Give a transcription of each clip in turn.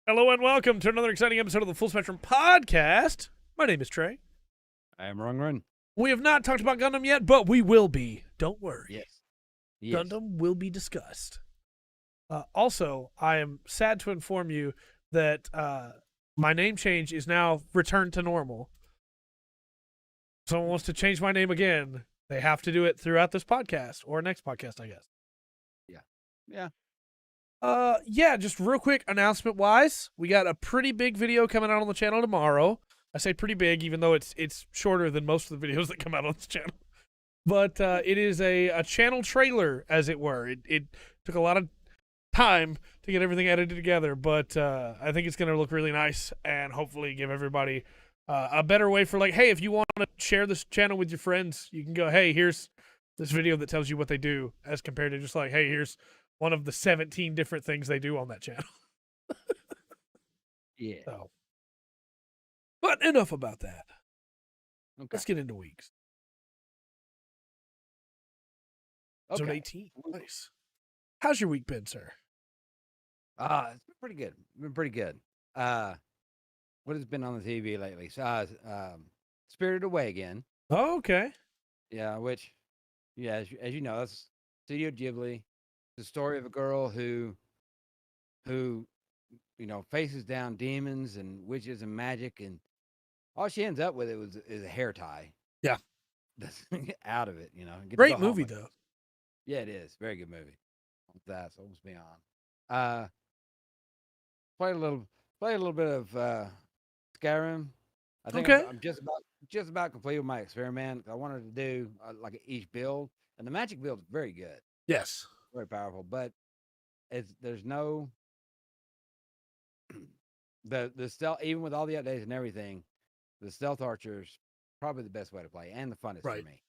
Hello and welcome to another exciting episode of the Full Spectrum Podcast. My name is Trey. I am Run. We have not talked about Gundam yet, but we will be. Don't worry. Yes. Gundam will be discussed. Also, I am sad to inform you that my name change is now returned to normal. If someone wants to change my name again, they have to do it throughout this podcast or next podcast, I guess. Yeah. Yeah, just real quick announcement wise, we got a pretty big video coming out on the channel tomorrow. I say pretty big, even though it's shorter than most of the videos that come out on this channel. But it is a channel trailer, as it were. It took a lot of time to get everything edited together, but I think it's going to look really nice and hopefully give everybody a better way for, like, hey, if you want to share this channel with your friends, you can go, hey, here's this video that tells you what they do, as compared to just like, hey, here's one of the 17 different things they do on that channel. Yeah. So, but enough about that. Okay. Let's get into weeks. Episode 18. Nice. How's your week been, sir? It's been pretty good. What has been on the TV lately? Spirited Away again. Oh, okay. Yeah, which, as you know, that's Studio Ghibli. The story of a girl who faces down demons and witches and magic, and all she ends up with is a hair tie. Yeah. That's out of it, Get to Great go movie, home. though. Yeah, it is. Very good movie. That's almost beyond. Played a little bit of Skyrim. I think Okay. I'm just about complete with my experiment. I wanted to do like each build, and the magic build is very good, Yes. very powerful. But there's no the stealth, even with all the updates and everything. The stealth archer's probably the best way to play and the funnest Right. for me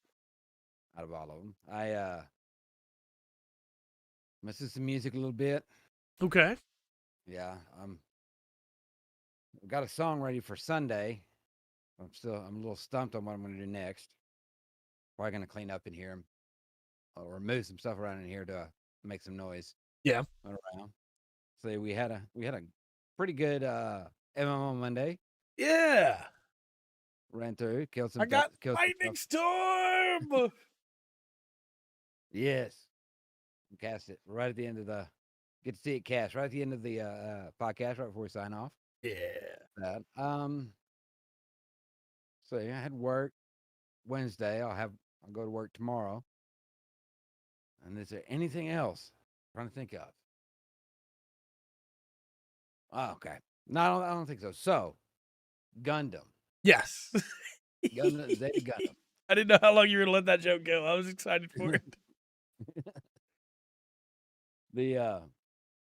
out of all of them. I misses some music a little bit. Okay. Yeah, I've got a song ready for Sunday. I'm a little stumped on what I'm going to do next. Probably going to clean up in here or move some stuff around in here to make some noise. Yeah. Around. So we had a pretty good MMO Monday. Yeah. Ran through, killed some. I got Lightning Storm. Yes. Cast it right at the end of the. Get to see it cast right at the end of the podcast, right before we sign off. Yeah. So yeah, I had work Wednesday. I'll go to work tomorrow. And is there anything else I'm trying to think of? Oh, okay. No, I don't think so. So, Gundam. Yes. Gundam, Zeta Gundam. I didn't know how long you were going to let that joke go. I was excited for it.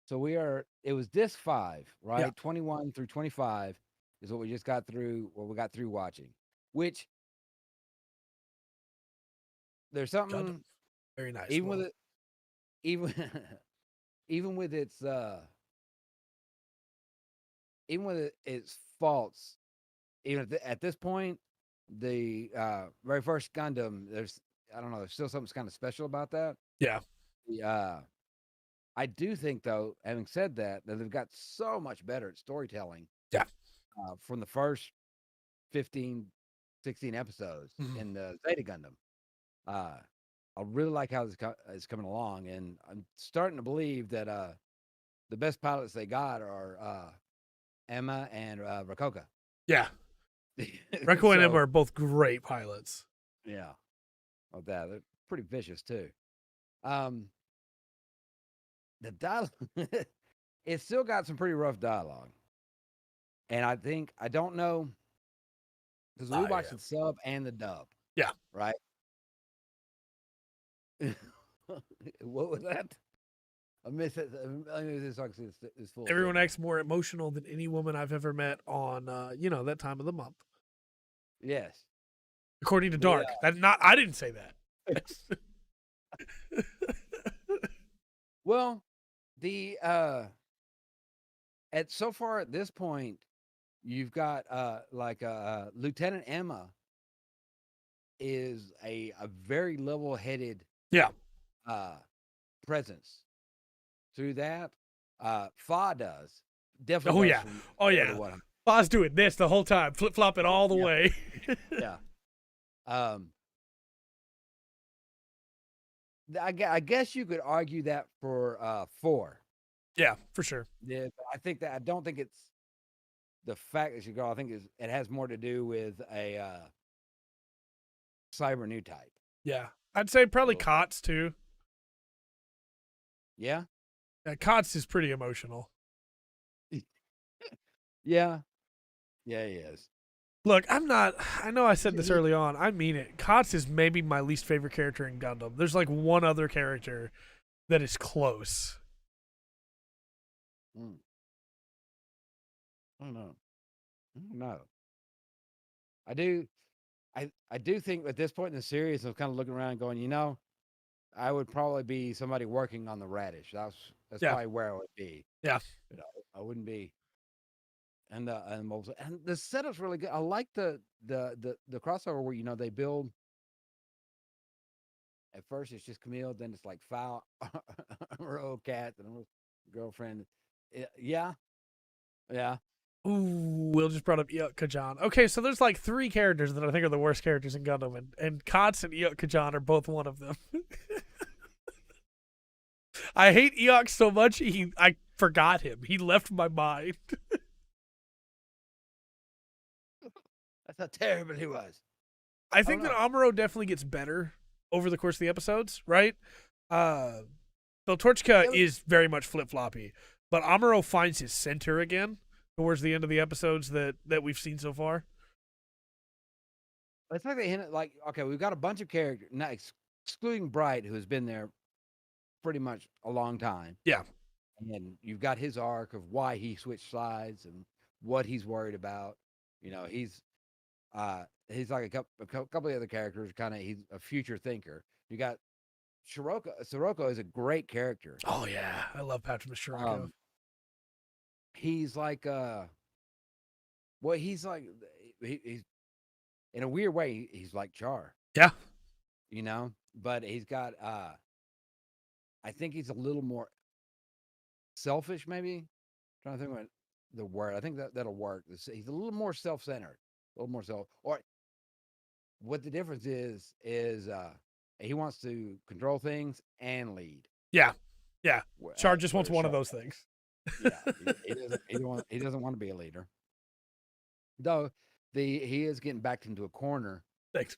So it was disc 5, right? Yeah. 21 through 25 is what we just got through, watching. Which there's something Gundam. Very nice. even with it, even with its faults, even at this point, the very first Gundam, there's still something kind of special about that. Yeah. I do think, though, having said that they've got so much better at storytelling. Yeah. From the first 15, 16 episodes in the Zeta Gundam. I really like how it's coming along, and I'm starting to believe that the best pilots they got are Emma and Rakoka. Yeah. Reko and Emma are both great pilots. Yeah. Of that. They're pretty vicious, too. The dialogue, it's still got some pretty rough dialogue. And I don't know, because we watched the sub and the dub. Yeah. Right? What was that? I missed it. It's full. Everyone acts more emotional than any woman I've ever met on, that time of the month. Yes. According to Dark. Yeah. I didn't say that. Well, so far at this point, you've got Lieutenant Emma is a very level-headed presence. Through that, Fa does. definitely Oh goes yeah. from Oh 0 to yeah. 100. I was doing this the whole time, flip flopping all the Yeah. way. Yeah. I guess you could argue that for 4. Yeah, for sure. Yeah, but I don't think it's the fact that you go. I think it has more to do with a cyber new type. Yeah. I'd say probably So, Cots too. yeah. Cots is pretty emotional. Yeah. Yeah, he is. Look, I know I said this He- early on. I mean it. Cots is maybe my least favorite character in Gundam. There's like one other character that is close. Mm, I don't know. I don't know. I do. I do think at this point in the series, I'm kind of looking around and going, I would probably be somebody working on the radish. That's Yeah. probably where I would be. Yeah. I wouldn't be. And the setup's really good. I like the crossover where they build. At first, it's just Camille. Then it's like foul, row cat, and girlfriend. Yeah, yeah. Ooh, Will just brought up Iok Kajan. Okay, so there's like 3 characters that I think are the worst characters in Gundam, and Kots and Iok Kajan are both one of them. I hate Eok so much, I forgot him. He left my mind. That's how terrible he was. I think that Amuro definitely gets better over the course of the episodes, right? Beltorchika is very much flip-floppy, but Amuro finds his center again towards the end of the episodes that we've seen so far. It's like they hinted, like, okay, we've got a bunch of characters, not excluding Bright, who has been there pretty much a long time. Yeah. And you've got his arc of why he switched sides and what he's worried about. He's like a couple of other characters, kind of, he's a future thinker. You got Sirocco is a great character. Oh yeah, I love Patrick Sirocco. He's like he's like he's in a weird way, he's like Char. Yeah. But he's got I think he's a little more selfish, maybe. I'm trying to think about the word. I think that'll work. He's a little more self-centered, a little more or what the difference is he wants to control things and lead. Yeah. Yeah. Char just wants one of those things. Yeah. He doesn't want to be a leader. Though he is getting backed into a corner. Thanks.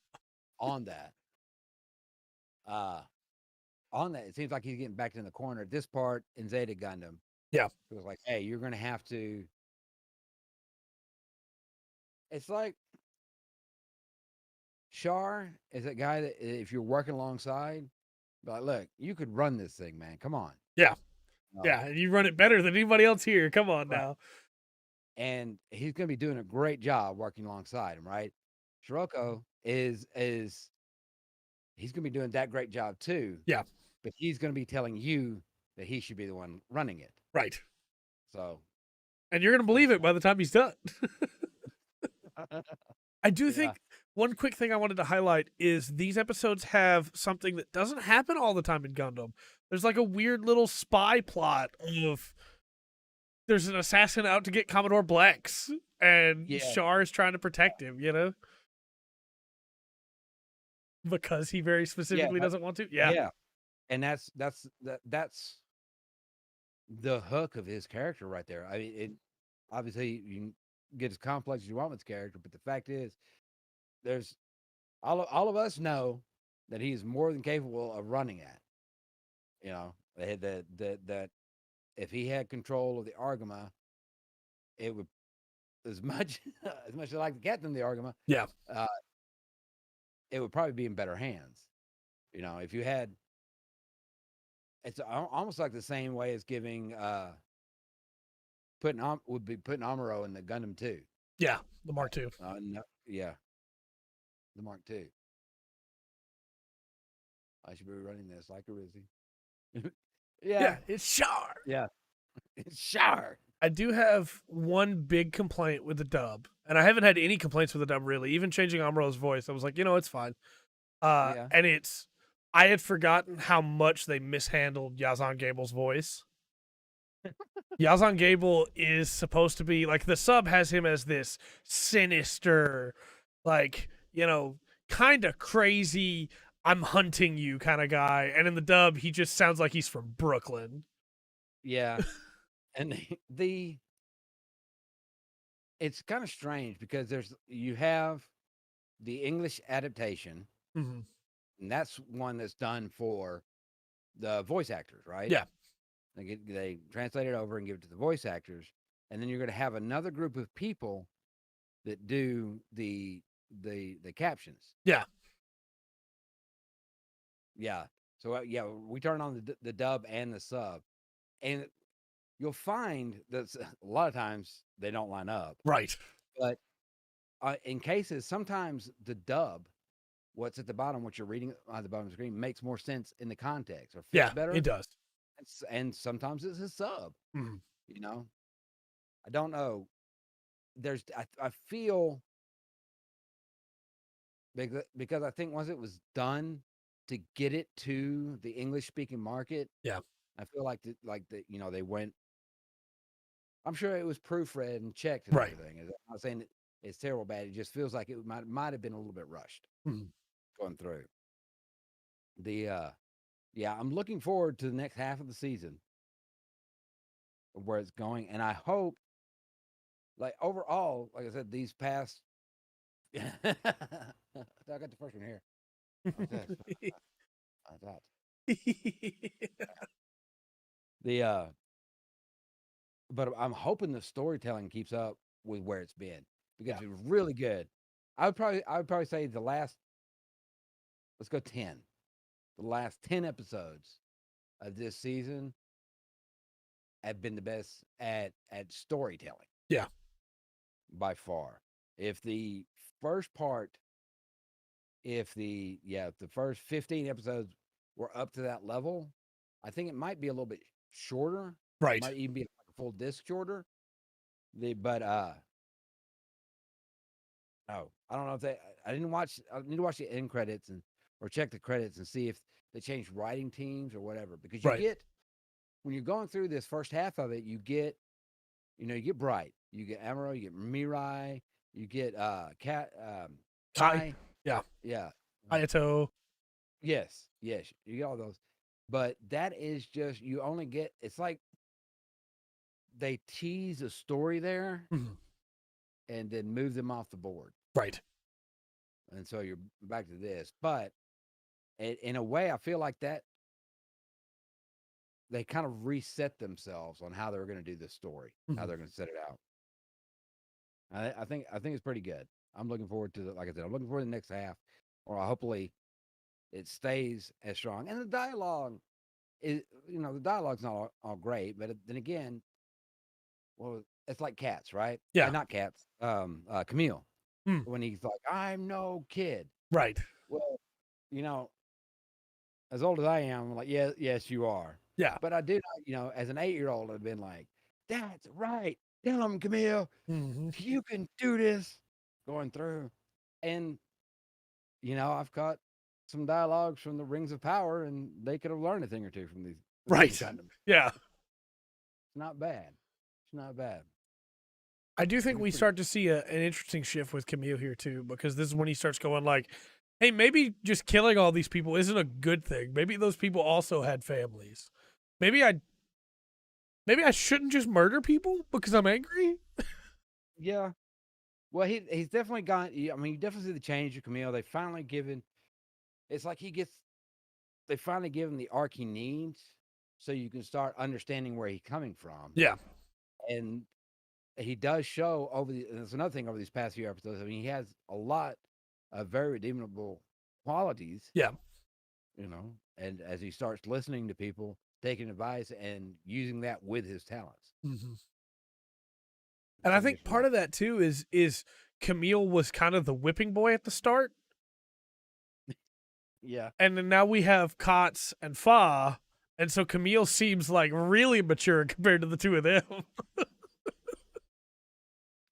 On that. It seems like he's getting backed in the corner. This part in Zeta Gundam. Yeah. It was like, hey, you're gonna have to. It's like Char is that guy that if you're working alongside, like, look, you could run this thing, man. Come on. Yeah. Yeah, you run it better than anybody else here. Come on now. And he's going to be doing a great job working alongside him, right? Sirocco is he's going to be doing that great job too. Yeah. But he's going to be telling you that he should be the one running it. Right. So. And you're going to believe it by the time he's done. I do think one quick thing I wanted to highlight is these episodes have something that doesn't happen all the time in Gundam. There's like a weird little spy plot of there's an assassin out to get Commodore Blex, and Char is trying to protect him, because he very specifically doesn't want to. Yeah. And that's the hook of his character right there. I mean, obviously you can get as complex as you want with his character, but the fact is, there's all of us know that he's more than capable of running at. That if he had control of the Argama, it would as much as like the captain of the Argama. Yeah. It would probably be in better hands. If you had, it's almost like the same way as giving putting Amuro in the Gundam 2. Yeah, the Mark II. No, yeah, the Mark II. I should be running this like a Rizzy. Yeah, it's Char. Yeah, it's Char. I do have one big complaint with the dub, and I haven't had any complaints with the dub really. Even changing Amuro's voice, I was like, it's fine. And I had forgotten how much they mishandled Yazan Gable's voice. Yazan Gable is supposed to be like the sub has him as this sinister, like, kind of crazy, I'm hunting you kind of guy. And in the dub, he just sounds like he's from Brooklyn. Yeah. And it's kind of strange because you have the English adaptation, Mm-hmm. and that's one that's done for the voice actors, right? Yeah. They translate it over and give it to the voice actors, and then you're going to have another group of people that do the captions. Yeah. Yeah. So yeah, we turn on the dub and the sub, and you'll find that a lot of times they don't line up. Right. But in cases, sometimes the dub, what's at the bottom, what you're reading on the bottom of the screen, makes more sense in the context or fits better. It does. And sometimes it's a sub. Mm-hmm. I don't know. I feel because I think once it was done to get it to the English speaking market, Yeah. I feel like they went. I'm sure it was proofread and checked and Right. everything. I'm not saying it's terrible bad. It just feels like it might have been a little bit rushed going through. I'm looking forward to the next half of the season of where it's going, and I hope, like overall, like I said, these past. I got the first one here. I thought but I'm hoping the storytelling keeps up with where it's been because it was really good. I would probably say let's go 10. The last 10 episodes of this season have been the best at storytelling. Yeah. By far. If the first first 15 episodes were up to that level, I think it might be a little bit shorter. Right. It might even be like a full disc shorter. No, I don't know if I need to watch the end credits or check the credits and see if they changed writing teams or whatever. Because when you're going through this first half of it, you get Bright, you get Amuro, you get Mirai, you get Kai. Yeah. Hayato. Yes, you get all those. But that is just you only get. It's like they tease a story there and then move them off the board. Right. And so you're back to this. But in a way, I feel like that they kind of reset themselves on how they're going to do this story, how they're going to set it out. I think it's pretty good. I'm looking forward to like I said, I'm looking forward to the next half, or hopefully it stays as strong. And the dialogue is, the dialogue's not all great, but then again, well, it's like Cats, right? Yeah. Not Cats. Camille. When he's like, I'm no kid. Right. Well, as old as I am, I'm like, yes, you are. Yeah. But I do not, as an 8-year-old, I've been like, that's right. Tell him, Camille, you can do this. Going through. And, I've caught some dialogues from the Rings of Power, and they could have learned a thing or two from these. Right. Yeah. It's not bad. It's not bad. I do think we start to see an interesting shift with Camille here too, because this is when he starts going like, hey, maybe just killing all these people isn't a good thing. Maybe those people also had families. Maybe I shouldn't just murder people because I'm angry. Yeah. Well, he's definitely gone. I mean, you definitely see the change of Camille. They finally given. It's like they finally give him the arc he needs, so you can start understanding where he's coming from. Yeah. And he does show and that's another thing over these past few episodes. I mean, he has a lot of very redeemable qualities. Yeah. And as he starts listening to people, taking advice, and using that with his talents. And I think part of that too is Camille was kind of the whipping boy at the start. Yeah. And then now we have Kotz and Fa, and so Camille seems like really mature compared to the two of them.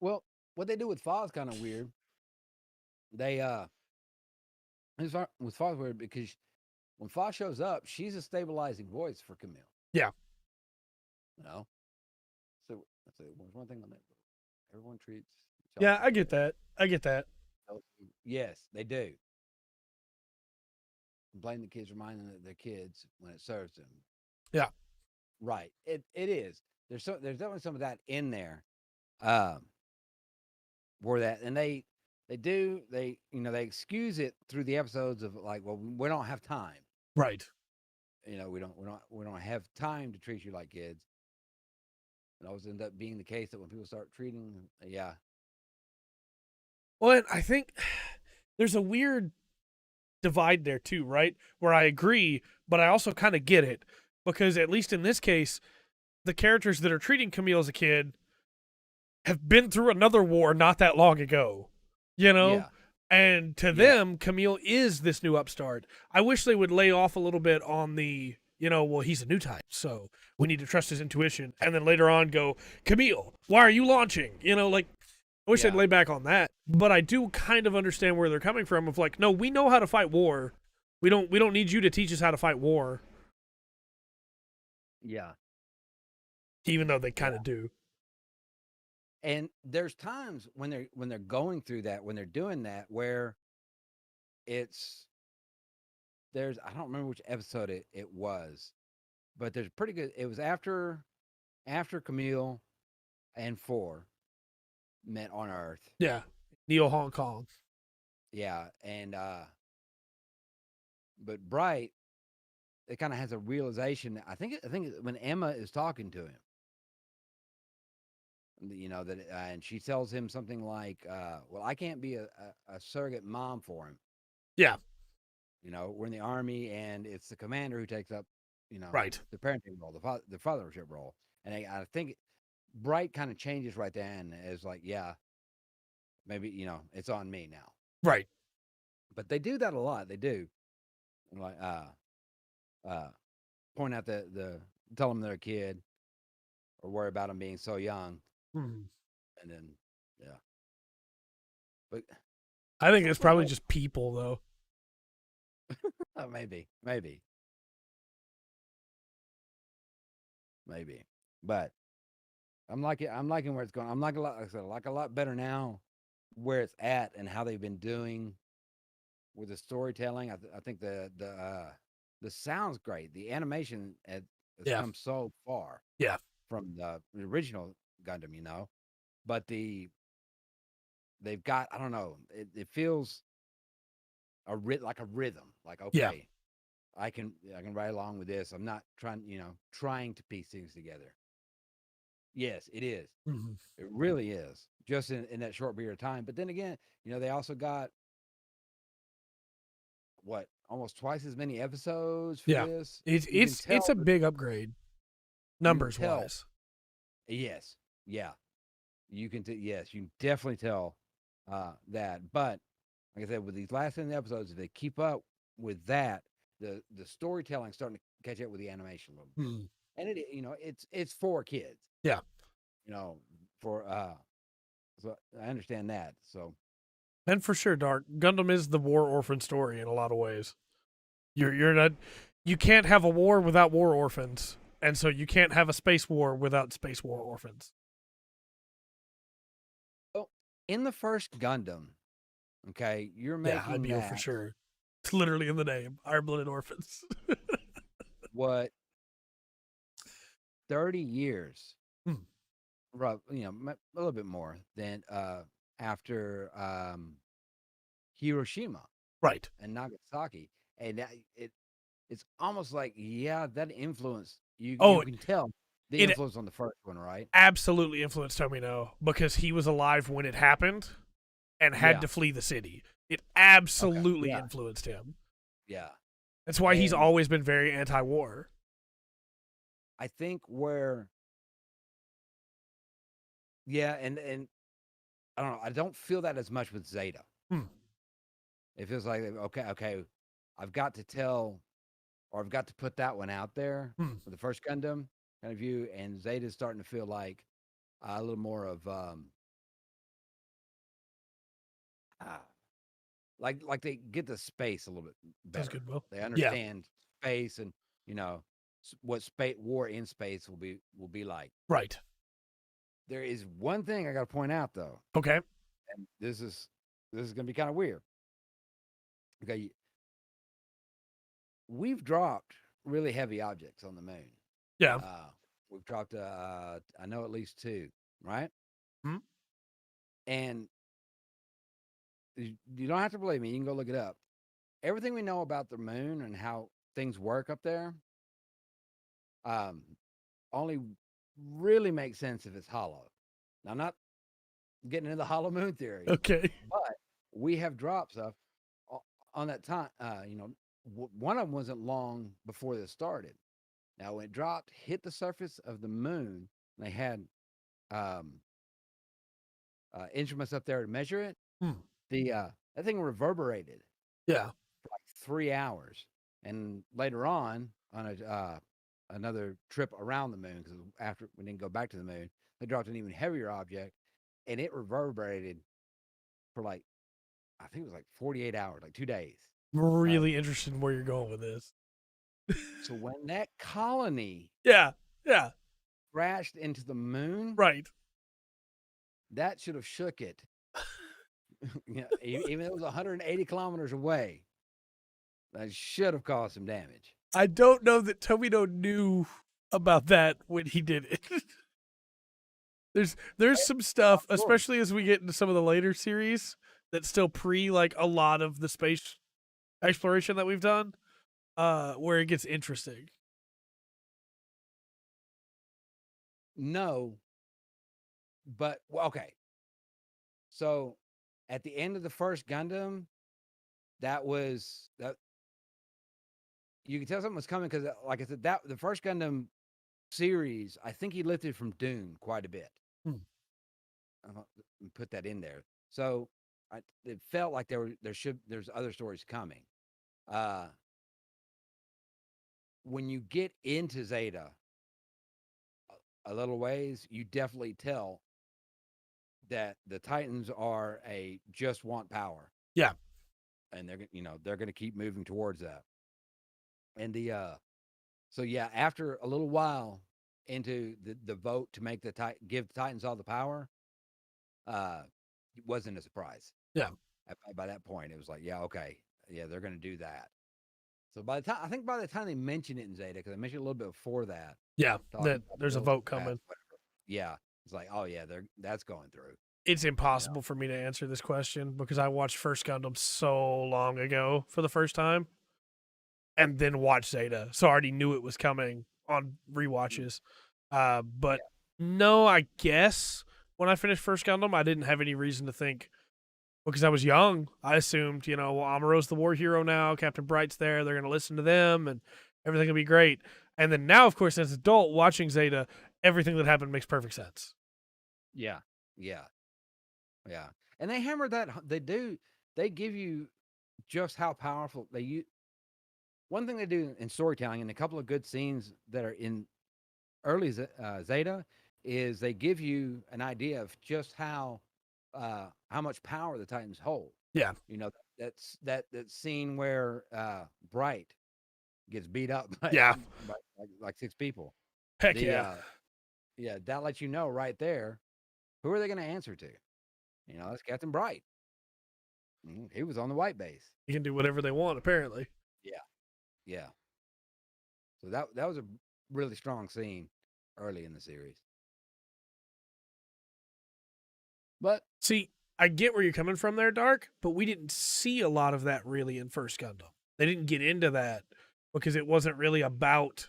Well, what they do with Fa is kind of weird. They with Fa's weird because when Fa shows up, she's a stabilizing voice for Camille. Yeah. That's it. There's one thing on that. Everyone treats. Yeah, I get that. I get that. Yes, they do. Blame the kids, reminding their kids when it serves them. Yeah. Right. It is. There's definitely some of that in there. Where that and they excuse it through the episodes of like, well, we don't have time. Right. We don't have time to treat you like kids. It always ends up being the case that when people start treating, yeah. Well, and I think there's a weird divide there too, right? Where I agree, but I also kind of get it because at least in this case, the characters that are treating Camille as a kid have been through another war not that long ago, Yeah. And to them, Camille is this new upstart. I wish they would lay off a little bit on the, well, he's a new type, so we need to trust his intuition. And then later on go, Camille, why are you launching? I wish they'd lay back on that. But I do kind of understand where they're coming from of like, no, we know how to fight war. We don't need you to teach us how to fight war. Yeah. Even though they kind of do. And there's times when they're going through that, when they're doing that, where I don't remember which episode it was, but there's pretty good. It was after Camille and 4 met on Earth. Yeah. Neo Hong Kong. Yeah. And but Bright, it kind of has a realization. I think when Emma is talking to him, that and she tells him something like, well, I can't be a surrogate mom for him. Yeah. We're in the Army, and it's the commander who takes up, right, the parenting role, the fathership role. And I think Bright kind of changes right then as like, yeah, maybe, it's on me now. Right. But they do that a lot. They do. Like, point out tell them they're a kid or worry about them being so young. Mm-hmm. And then, yeah. But I think it's probably just people, though. Maybe. But I'm liking where it's going. I'm liking a lot better now where it's at and how they've been doing with the storytelling. I think the sound's great. The animation has come so far. Yeah. From the original Gundam, but they've got, I don't know, it feels like a rhythm. Like, okay, I can ride along with this. I'm not trying to piece things together. Yes, it is. Mm-hmm. It really is. Just in that short period of time. But then again, they also got almost twice as many episodes for this. It's a big upgrade, numbers wise. Yes, yeah, you can. Yes, you can definitely tell that. But like I said, with these last 10 episodes, if they keep up with that, the storytelling starting to catch up with the animation a little bit. Mm. And it's for kids. Yeah. For so I understand that. So. And for sure, Dark, Gundam is the war orphan story in a lot of ways. You can't have a war without war orphans, and so you can't have a space war without space war orphans. Well, in the first Gundam, okay, you're making IBO for sure. It's literally in the name, Iron-Blooded Orphans. What? 30 years, rough, a little bit more than after Hiroshima, right, and Nagasaki, and it's almost like that influence you can tell the influence on the first one, right? Absolutely influenced Tomino because he was alive when it happened and had to flee the city. It absolutely influenced him. Yeah, that's why he's always been very anti-war. I think where. Yeah, and I don't know. I don't feel that as much with Zeta. It feels like, okay, I've got to tell, or I've got to put that one out there for the first Gundam kind of view, and Zeta's starting to feel like a little more of like they get the space a little bit better. That's good, Will. They understand space and what war in space will be like. Right. There is one thing I got to point out though, Okay. and this is going to be kind of weird. Okay, we've dropped really heavy objects on the moon. Yeah. We've dropped, I know at least 2, right? Hmm? And you don't have to believe me. You can go look it up. Everything we know about the moon and how things work up there, only really makes sense if it's hollow. Now, I'm not getting into the hollow moon theory, Okay. but we have dropped stuff on that time. One of them wasn't long before this started. Now, when it dropped, hit the surface of the moon, they had instruments up there to measure it. That thing reverberated Yeah. for like 3 hours, and later on a another trip around the moon, because after we didn't go back to the moon, they dropped an even heavier object, and it reverberated for like, I think it was like 48 hours, like 2 days. I'm really interested in where you're going with this. So when that colony Yeah. crashed into the moon, Right. that should have shook it. Even though it was 180 kilometers away, that should have caused some damage. I don't know that Tomino knew about that when he did it. There's some stuff, especially as we get into some of the later series, that's still pre like a lot of the space exploration that we've done, where it gets interesting. No, but okay. So at the end of the first Gundam, that you could tell something was coming, because, like I said, that the first Gundam series, I think he lifted from Dune quite a bit. Put that in there. So it felt like there's other stories coming. When you get into Zeta a little ways, you definitely tell that the Titans are just want power. Yeah. And they're going to keep moving towards that. And after a little while into the vote to make give the Titans all the power, it wasn't a surprise. Yeah. By that point, it was like, yeah, okay, yeah, they're going to do that. So by the time they mention it in Zeta, because I mentioned a little bit before that. Yeah, that there's a vote coming. Yeah, it's like, oh yeah, that's going through. It's impossible for me to answer this question because I watched First Gundam so long ago for the first time, and then watched Zeta, so I already knew it was coming on rewatches. But no, I guess when I finished First Gundam, I didn't have any reason to think, because I was young. I assumed, well, Amuro's the war hero now. Captain Bright's there. They're going to listen to them, and everything will be great. And then now, of course, as an adult watching Zeta, everything that happened makes perfect sense. Yeah. And they hammer that. They give you just how powerful one thing they do in storytelling, and a couple of good scenes that are in early Zeta, is they give you an idea of just how much power the Titans hold. Yeah. That's that scene where Bright gets beat up by like 6 people. Heck yeah. Yeah, that lets you know right there, who are they going to answer to? That's Captain Bright. He was on the white base. He can do whatever they want, apparently. Yeah. So that was a really strong scene early in the series. But see, I get where you're coming from there, Dark, but we didn't see a lot of that really in First Gundam. They didn't get into that because it wasn't really about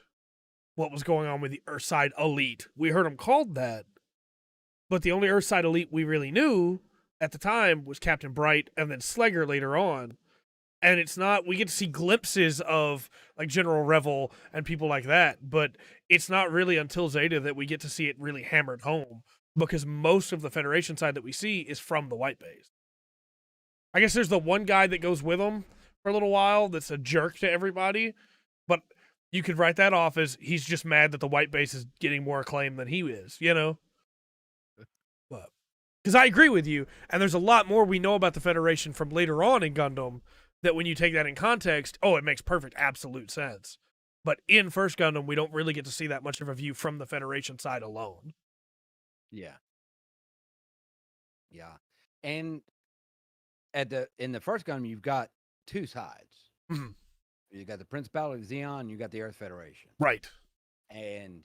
what was going on with the Earthside Elite. We heard them called that, but the only Earthside Elite we really knew at the time was Captain Bright and then Slegger later on. And it's not, we get to see glimpses of like General Revel and people like that, but it's not really until Zeta that we get to see it really hammered home, because most of the Federation side that we see is from the white base. I guess there's the one guy that goes with them for a little while that's a jerk to everybody, but you could write that off as he's just mad that the white base is getting more acclaim than he is, But because I agree with you, and there's a lot more we know about the Federation from later on in Gundam that when you take that in context, it makes perfect, absolute sense. But in First Gundam, we don't really get to see that much of a view from the Federation side alone. Yeah. Yeah. And in the first Gundam, you've got two sides. Mhm. You got the Principality of Xeon, you got the Earth Federation. Right. And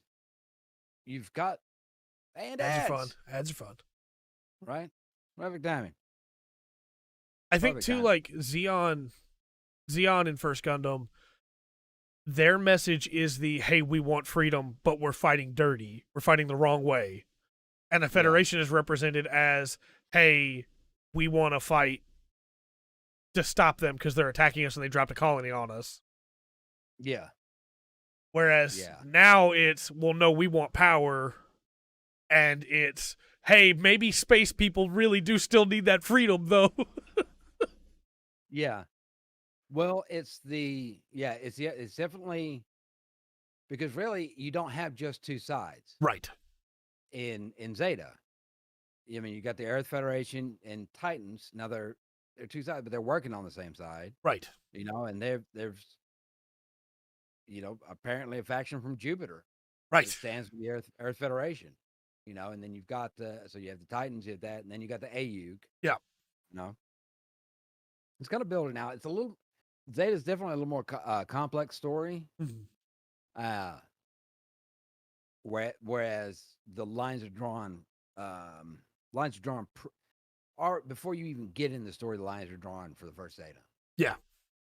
you've got Ads are fun. Ads are fun. Right? Perfect timing. I think Perfect too, timing. like Xeon in First Gundam, their message is the hey, we want freedom, but we're fighting dirty. We're fighting the wrong way. And the Federation is represented as, hey, we want to fight to stop them because they're attacking us and they dropped a colony on us. Yeah. Whereas now it's, well, no, we want power. And it's, hey, maybe space people really do still need that freedom, though. Yeah. Well, it's definitely, because really you don't have just two sides. Right. In Zeta. I mean, you got the Earth Federation and Titans. Now they're two sides, but they're working on the same side. Right. You know, and there's apparently a faction from Jupiter. Right. That stands for the Earth Federation. You know, and then you've got so you have the Titans, you have that, and then you got the AUG. Yeah. You know, it's kind of building out. It's a little Zeta's definitely a little more complex story. Mm-hmm. Whereas the lines are drawn. Before you even get in the story, the lines are drawn for the first Zeta. Yeah.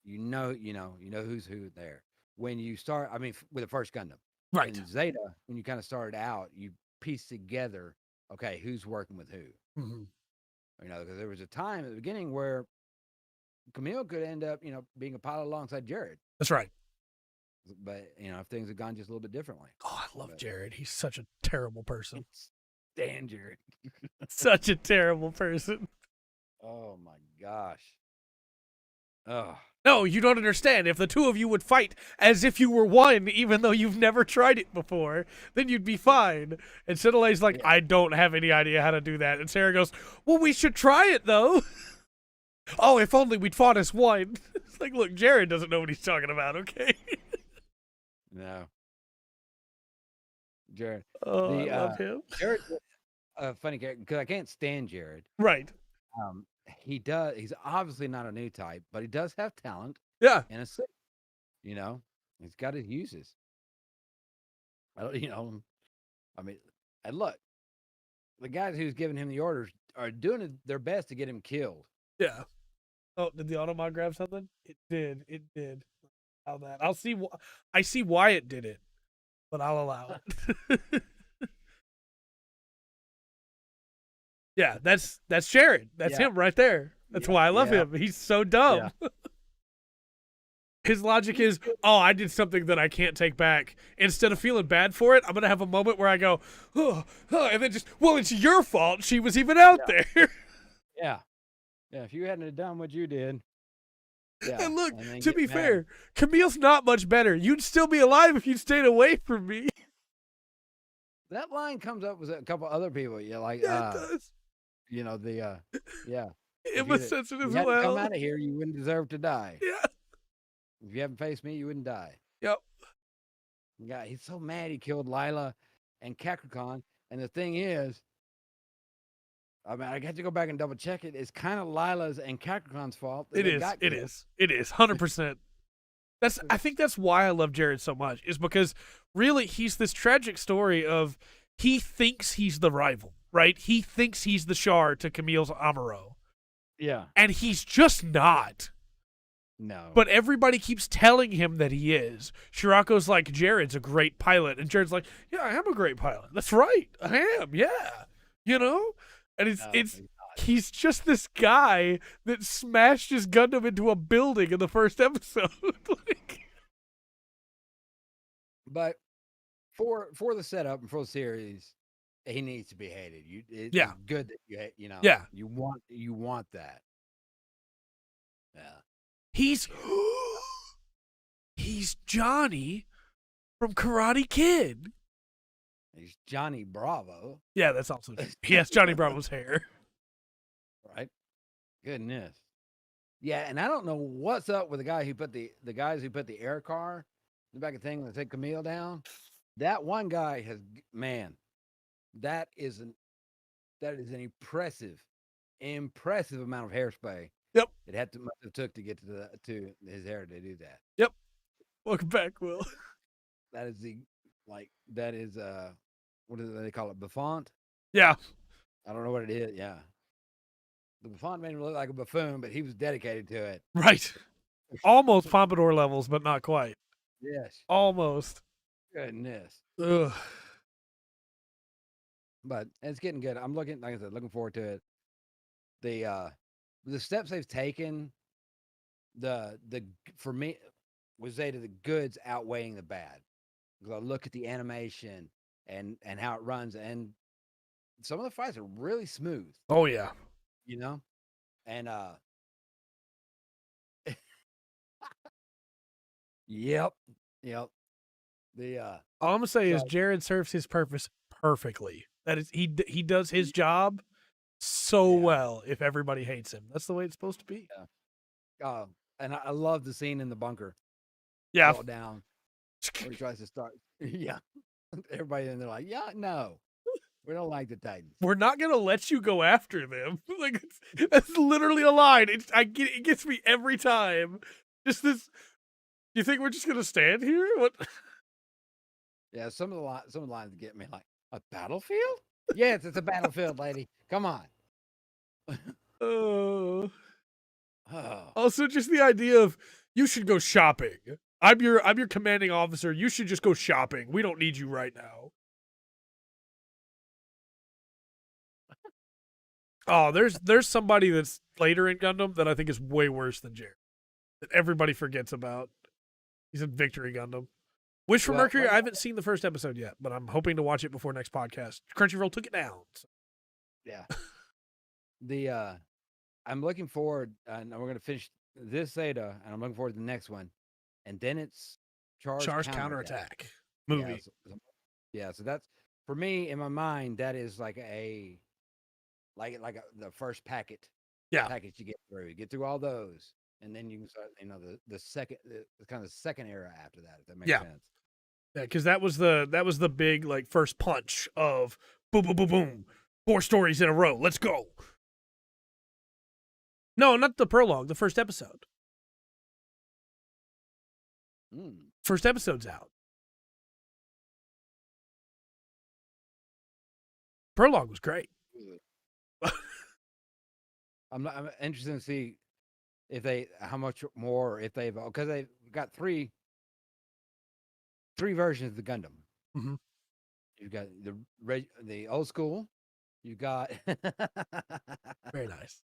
You know who's who there. When you start, I mean, with the first Gundam. Right. In Zeta, when you kind of started out, you piece together, okay, who's working with who. Mm-hmm. You know, because there was a time at the beginning where Camille could end up, being a pilot alongside Jared. That's right. But, if things had gone just a little bit differently. Oh, I love Jared. He's such a terrible person. Stand Jared. Such a terrible person. Oh, my gosh. Oh. No, you don't understand. If the two of you would fight as if you were one, even though you've never tried it before, then you'd be fine. And Cinelay's like, I don't have any idea how to do that. And Sarah goes, well, we should try it, though. Oh, if only we'd fought as one. It's like, look, Jared doesn't know what he's talking about, okay? No. Jared. Oh, I love him. Jared's a funny character because I can't stand Jared. Right. He's obviously not a new type, but he does have talent. Yeah. And a sick. He's got his uses. I mean, and look, the guys who's giving him the orders are doing their best to get him killed. Yeah. Oh, did the automod grab something? It did. It did. How that? I see why it did it, but I'll allow it. Yeah, that's Jared. That's him right there. That's why I love him. He's so dumb. Yeah. His logic is, oh, I did something that I can't take back. Instead of feeling bad for it, I'm going to have a moment where I go, oh, and then just, well, it's your fault. She was even out there. Yeah. Yeah, if you hadn't done what you did. Yeah. And look, to be fair, Camille's not much better. You'd still be alive if you'd stayed away from me. That line comes up with a couple other people. It does. Emma says it as well. If you hadn't come out of here, you wouldn't deserve to die. Yeah. If you haven't faced me, you wouldn't die. Yep. Yeah, he's so mad he killed Lila and Kakrakan. And the thing is, I mean, I got to go back and double check it. It's kind of Lila's and Kakrakan's fault. It is. 100%. I think that's why I love Jared so much, is because really he's this tragic story of he thinks he's the rival, right? He thinks he's the Char to Camille's Amuro. Yeah. And he's just not. No. But everybody keeps telling him that he is. Shirako's like, Jared's a great pilot. And Jared's like, yeah, I am a great pilot. That's right. I am. Yeah. And he's just this guy that smashed his Gundam into a building in the first episode. But for the setup and for the series, he needs to be hated. It's good that you want that. Yeah. He's Johnny from Karate Kid. He's Johnny Bravo. Yeah, that's also he has Johnny Bravo's hair. Right? Goodness. Yeah, and I don't know what's up with the guys who put the air car in the back of the thing when they take Camille down. That one guy that is an impressive impressive amount of hairspray. Yep. It must have took to get to his hair to do that. Yep. Welcome back, Will. That is what do they call it? Buffon? Yeah. I don't know what it is. Yeah. The Buffon made him look like a buffoon, but he was dedicated to it. Right. Almost pompadour levels, but not quite. Yes. Almost. Goodness. Ugh. But it's getting good. I'm looking, like I said, looking forward to it. The steps they've taken, for me, was Zeta the goods outweighing the bad. Because I look at the animation and how it runs, and some of the fights are really smooth. Oh yeah. You know? And yep. All I'm gonna say is Jared serves his purpose perfectly. That is, he does his job so well. If everybody hates him, that's the way it's supposed to be. Yeah. And I love the scene in the bunker. Yeah. Fall down. Where he tries to start. Yeah. Everybody in there like, yeah, no, we don't like the Titans. We're not gonna let you go after them. Like that's literally a line. It gets me every time. Just this. You think we're just gonna stand here? What? Yeah, some of the lines get me like, a battlefield? Yes, it's a battlefield, lady. Come on. Oh. Also, just the idea of you should go shopping. I'm your commanding officer. You should just go shopping. We don't need you right now. Oh, there's somebody that's later in Gundam that I think is way worse than Jared. That everybody forgets about. He's in Victory Gundam. Wish for Mercury, I haven't seen the first episode yet, but I'm hoping to watch it before next podcast. Crunchyroll took it down. So. Yeah. I'm looking forward, and we're going to finish this Zeta, and I'm looking forward to the next one. And then it's Char's Counterattack movie. Yeah, so that's, for me, in my mind, that is like the first package you get through. You get through all those, and then you can start, the second, the kind of second era after that, if that makes sense. Yeah, because that was the big like first punch of boom, boom, boom, boom, 4 stories in a row. Let's go. No, not the prologue. The first episode. First episode's out. Prologue was great. I'm interested to see how much more, if they've, because they've got three versions of the Gundam. Mm-hmm. You've got the old school. You got very nice.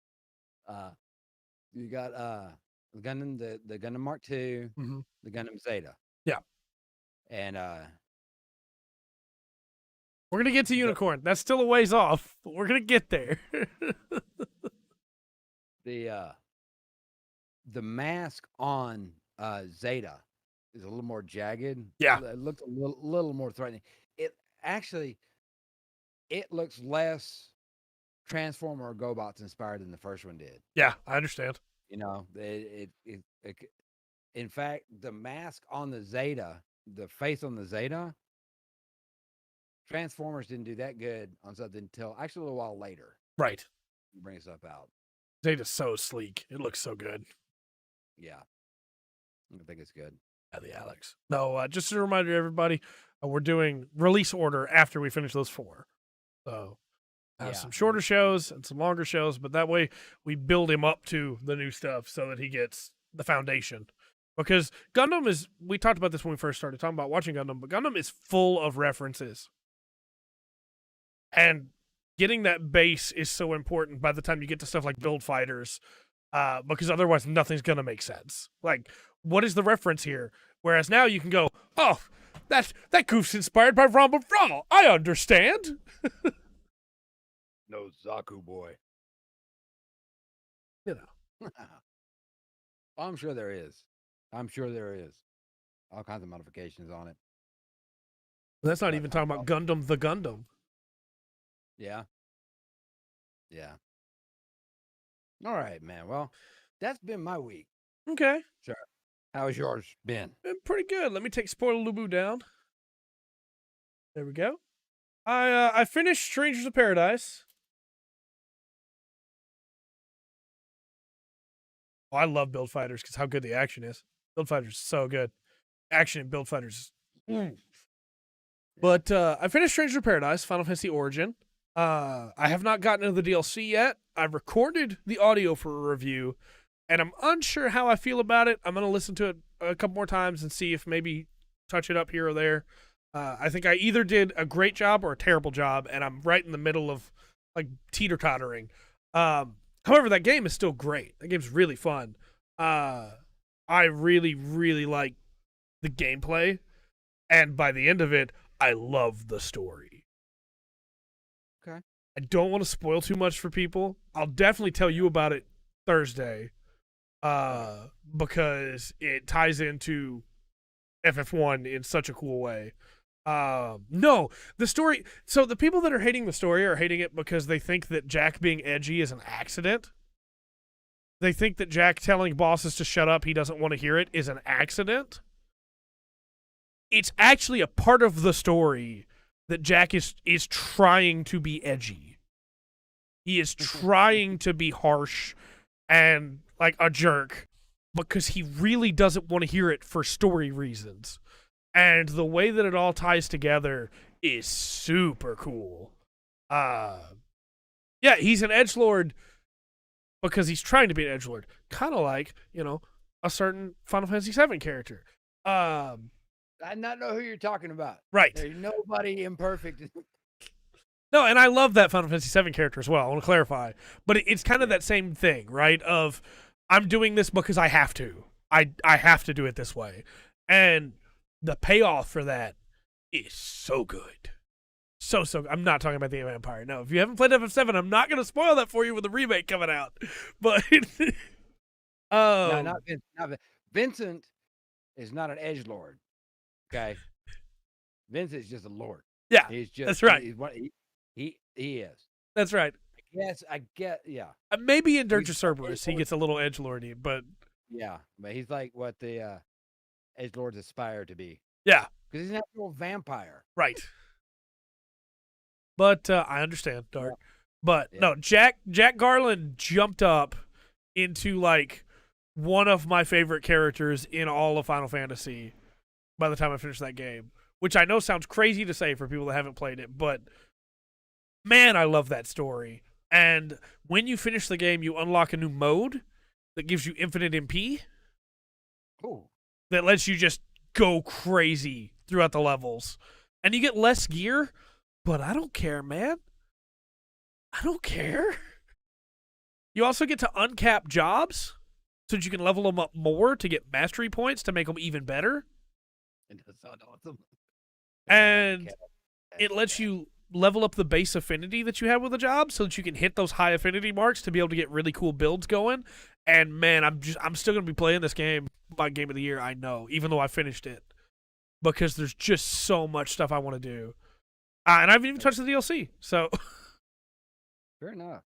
You got the Gundam, the Gundam Mark II, the Gundam Zeta. Yeah. And we're gonna get to Unicorn. That's still a ways off, but we're gonna get there. The mask on Zeta is a little more jagged. Yeah. It looked a little more threatening. It looks less Transformer or GoBots inspired than the first one did. Yeah, I understand. In fact, the mask on the Zeta, the face on the Zeta, Transformers didn't do that good on something until actually a little while later. Right. Bring stuff out. Zeta's so sleek. It looks so good. Yeah. I think it's good. Yeah, the Alex. No, just a reminder to everybody, we're doing release order after we finish those 4. So some shorter shows and some longer shows, but that way we build him up to the new stuff so that he gets the foundation. Because Gundam is, we talked about this when we first started talking about watching Gundam, but Gundam is full of references. And getting that base is so important by the time you get to stuff like Build Fighters, because otherwise nothing's going to make sense. Like, what is the reference here? Whereas now you can go, oh, that goof's inspired by Ramba Ra. I understand. No, Zaku boy. You know. I'm sure there is. All kinds of modifications on it. That's not even talking about Gundam the Gundam. Yeah. All right, man. Well, that's been my week. Okay. Sure. How's yours been? Been pretty good. Let me take Spoiler Lubu down. There we go. I finished Strangers of Paradise. I love Build Fighters because how good the action is. Build Fighters is so good. Action in Build Fighters. But I finished Stranger of Paradise, Final Fantasy Origin. I have not gotten into the DLC yet. I've recorded the audio for a review, and I'm unsure how I feel about it. I'm going to listen to it a couple more times and see if maybe touch it up here or there. I think I either did a great job or a terrible job, and I'm right in the middle of like teeter-tottering. However, that game is still great. That game's really fun. I really, really like the gameplay, and by the end of it, I love the story. Okay. I don't want to spoil too much for people. I'll definitely tell you about it Thursday, because it ties into FF1 in such a cool way. No, the story. So the people that are hating the story are hating it because they think that Jack being edgy is an accident. They think that Jack telling bosses to shut up, he doesn't want to hear it, is an accident. It's actually a part of the story that Jack is trying to be edgy. He is trying to be harsh and like a jerk because he really doesn't want to hear it for story reasons. And the way that it all ties together is super cool. Yeah, he's an edgelord because he's trying to be an edgelord. Kind of like, a certain Final Fantasy VII character. I not know who you're talking about. Right. There's nobody imperfect. No, and I love that Final Fantasy VII character as well. I want to clarify. But it's kind of that same thing, right? Of, I'm doing this because I have to. I have to do it this way. And the payoff for that is so good. So good. I'm not talking about the Vampire. No, if you haven't played FF7, I'm not going to spoil that for you with the remake coming out. But No, not Vincent. Vincent is not an edgelord. Okay, Vincent's just a lord. Yeah, he's just that's right. He is. That's right. Yes, I get. Yeah, maybe in Dirge of Cerberus he gets a little edgelordy, but yeah, but he's like what the edgelords aspire to be. Yeah, because he's an actual vampire. Right. But I understand, Dark. Yeah. But no, Jack Garland jumped up into like one of my favorite characters in all of Final Fantasy by the time I finished that game, which I know sounds crazy to say for people that haven't played it, but man, I love that story. And when you finish the game, you unlock a new mode that gives you infinite MP. Cool. That lets you just go crazy throughout the levels. And you get less gear, but I don't care, man. I don't care. You also get to uncap jobs so that you can level them up more to get mastery points to make them even better. It does sound awesome. And it lets you level up the base affinity that you have with a job so that you can hit those high affinity marks to be able to get really cool builds going. And man, I'm still going to be playing this game by Game of the Year, I know, even though I finished it. Because there's just so much stuff I want to do. And I haven't even touched the DLC, so. Fair enough.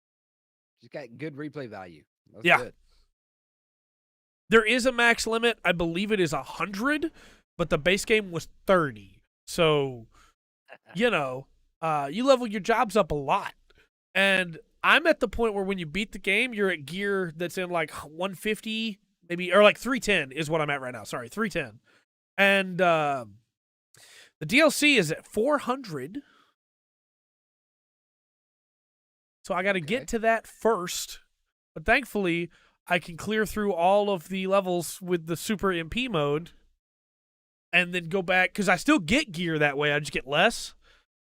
Just got good replay value. That's yeah. Good. There is a max limit. I believe it is 100, but the base game was 30. So, you level your jobs up a lot. And I'm at the point where when you beat the game, you're at gear that's in like 150, maybe, or like 310 is what I'm at right now. Sorry, 310. And the DLC is at 400. So I got to get to that first. But thankfully, I can clear through all of the levels with the Super MP mode and then go back, because I still get gear that way. I just get less.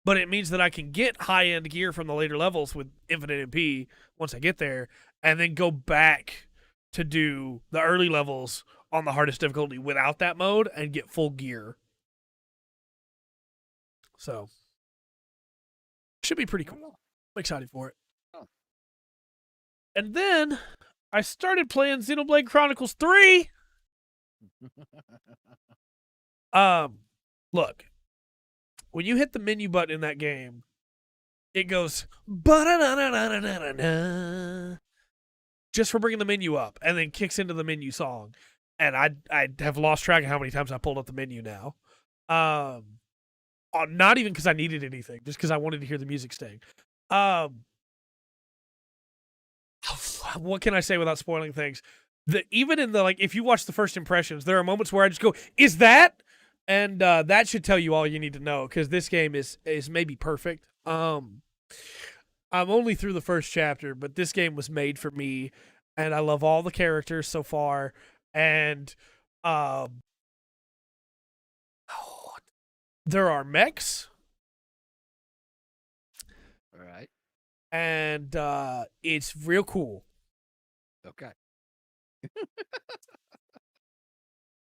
But it means that I can get high-end gear from the later levels with infinite MP once I get there, and then go back to do the early levels on the hardest difficulty without that mode and get full gear. So, should be pretty cool. I'm excited for it. And then I started playing Xenoblade Chronicles 3. Look. When you hit the menu button in that game, it goes just for bringing the menu up, and then kicks into the menu song. And I have lost track of how many times I pulled up the menu now. Not even because I needed anything, just because I wanted to hear the music sting. What can I say without spoiling things? even in the, like, if you watch the first impressions, there are moments where I just go, "Is that?" And that should tell you all you need to know, because this game is maybe perfect. I'm only through the first chapter, but this game was made for me, and I love all the characters so far. And there are mechs, All right. and it's real cool. Okay.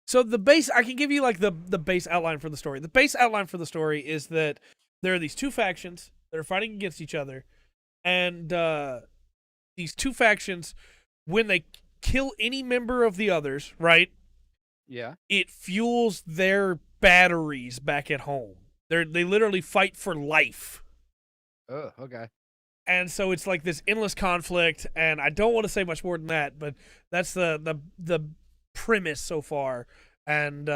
So the base, I can give you like the base outline for the story. The base outline for the story is that there are these two factions that are fighting against each other, and these two factions, when they kill any member of the others, right? Yeah. It fuels their batteries back at home. They literally fight for life. Oh, okay. And so it's like this endless conflict, and I don't want to say much more than that, but that's the premise so far. And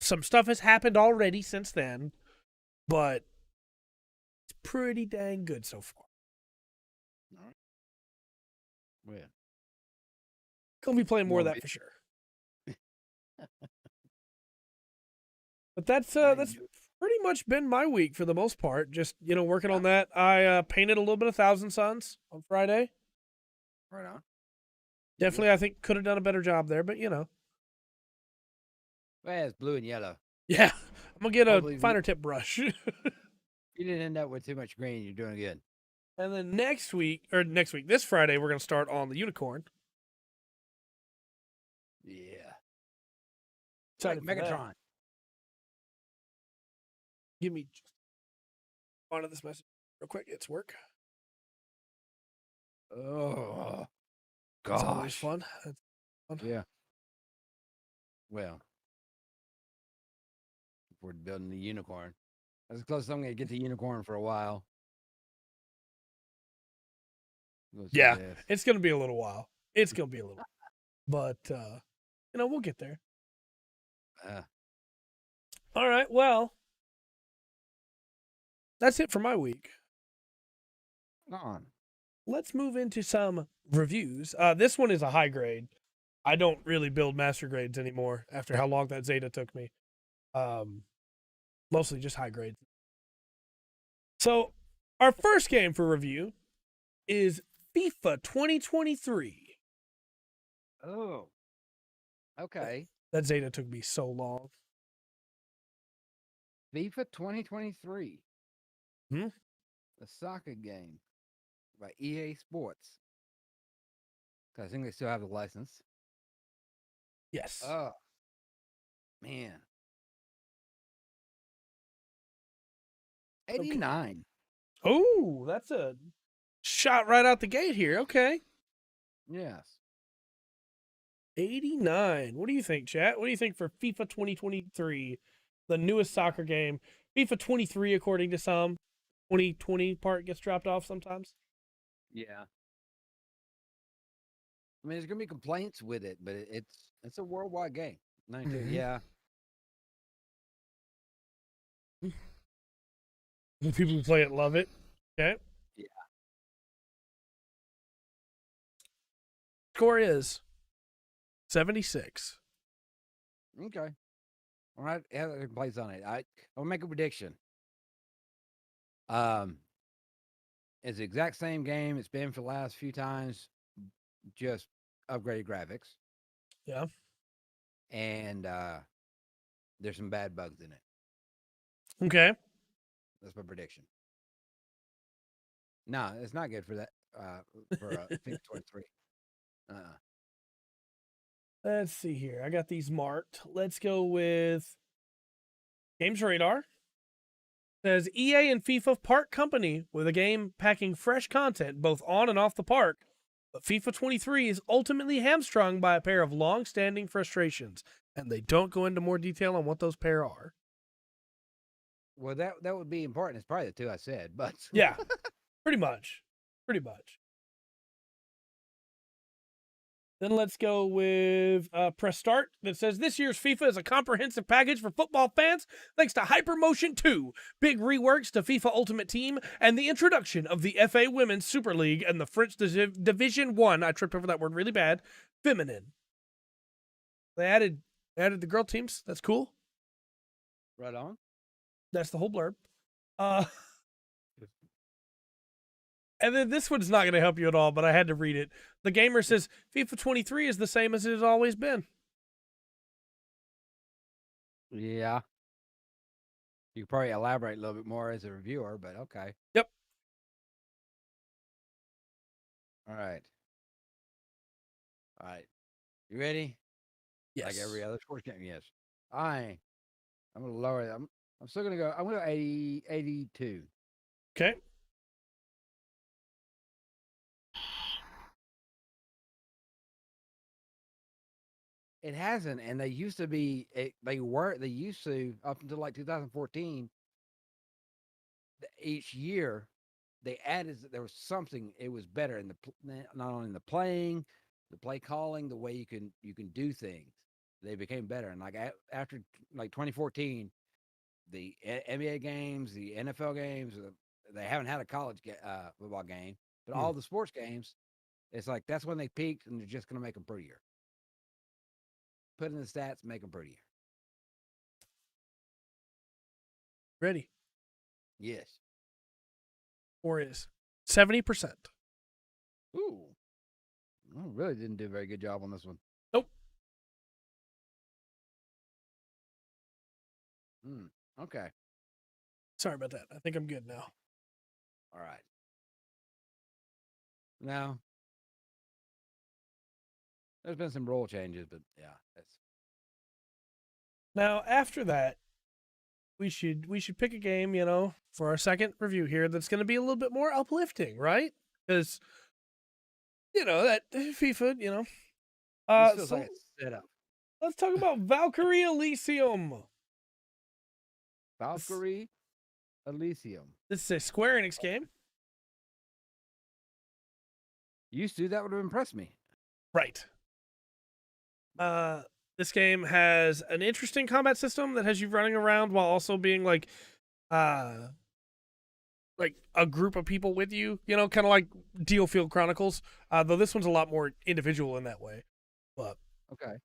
some stuff has happened already since then, but it's pretty dang good so far. All right. Well, Gonna be playing more of Won't that be- for sure. But that's I that's knew- pretty much been my week for the most part. Just, working on that. I painted a little bit of Thousand Suns on Friday. right on. Definitely, I think could have done a better job there, but Well, it's blue and yellow. yeah, I'm gonna get a Hopefully finer tip brush. You didn't end up with too much green. You're doing good. And then this Friday, we're gonna start on the unicorn. Yeah. Excited Like for that. Megatron. Give me just onto this message real quick. It's work. Oh, It's always gosh. fun. That's fun. Yeah. Well, if we're building the unicorn, that's as close as I'm going to get to unicorn for a while. We'll see Yeah. this. It's gonna be a little while. It's gonna be a little, but we'll get there. All right. Well, that's it for my week. On. Let's move into some reviews. This one is a high grade. I don't really build master grades anymore after how long that Zeta took me. Mostly just high grades. So, our first game for review is FIFA 2023. Oh. Okay. That Zeta took me so long. FIFA 2023. Hmm? The soccer game by EA Sports. 'Cause I think they still have the license. Yes. Oh, man. 89. Oh, that's a shot right out the gate here. Okay. Yes. 89. What do you think, chat? What do you think for FIFA 2023, the newest soccer game? FIFA 23, according to some. 2020 part gets dropped off sometimes. Yeah. I mean, there's gonna be complaints with it, but it's a worldwide game. 92. Mhm. Yeah. The people who play it love it. Okay. Yeah. Score is 76. Okay. All right. Yeah, there's complaints on it. I'll make a prediction. It's the exact same game it's been for the last few times, just upgraded graphics. Yeah. And there's some bad bugs in it. Okay. That's my prediction. No, it's not good for that. For FIFA 23. Let's see here. I got these marked. Let's go with Games Radar. Says EA and FIFA part company with a game packing fresh content both on and off the park. But FIFA 23 is ultimately hamstrung by a pair of long-standing frustrations, and they don't go into more detail on what those pair are. Well, that would be important. It's probably the two I said, but Yeah, pretty much. Pretty much. Then let's go with Press Start that says this year's FIFA is a comprehensive package for football fans thanks to Hypermotion 2, big reworks to FIFA Ultimate Team, and the introduction of the FA Women's Super League and the French Division 1, I tripped over that word really bad, feminine. They added the girl teams. That's cool. Right on. That's the whole blurb. And then this one's not going to help you at all, but I had to read it. The gamer says FIFA 23 is the same as it has always been. Yeah. You could probably elaborate a little bit more as a reviewer, but okay. Yep. All right. All right. You ready? Yes. Like every other sports game, yes. I'm gonna lower it. I'm still gonna go. I'm gonna go 82. Okay. It hasn't, and they used to be. They used to up until like 2014. Each year, they added that there was something. It was better in not only in the playing, the play calling, the way you can do things. They became better, and like after like 2014, the NBA games, the NFL games, they haven't had a college football game, but all the sports games, it's like that's when they peaked, and they're just going to make them prettier. Put in the stats, make them prettier. Ready? Yes. Or is 70%. Ooh. I really didn't do a very good job on this one. Nope. Okay. Sorry about that. I think I'm good now. All right. Now, there's been some rule changes, but yeah, that's Now, after that, we should pick a game, for our second review here that's going to be a little bit more uplifting, right? Because that FIFA, this feels like a setup. Let's talk about Valkyrie Elysium. Valkyrie Elysium. This is a Square Enix game. Used to, that would have impressed me. Right. This game has an interesting combat system that has you running around while also being like a group of people with you, kind of like Field Chronicles. Though this one's a lot more individual in that way. But okay.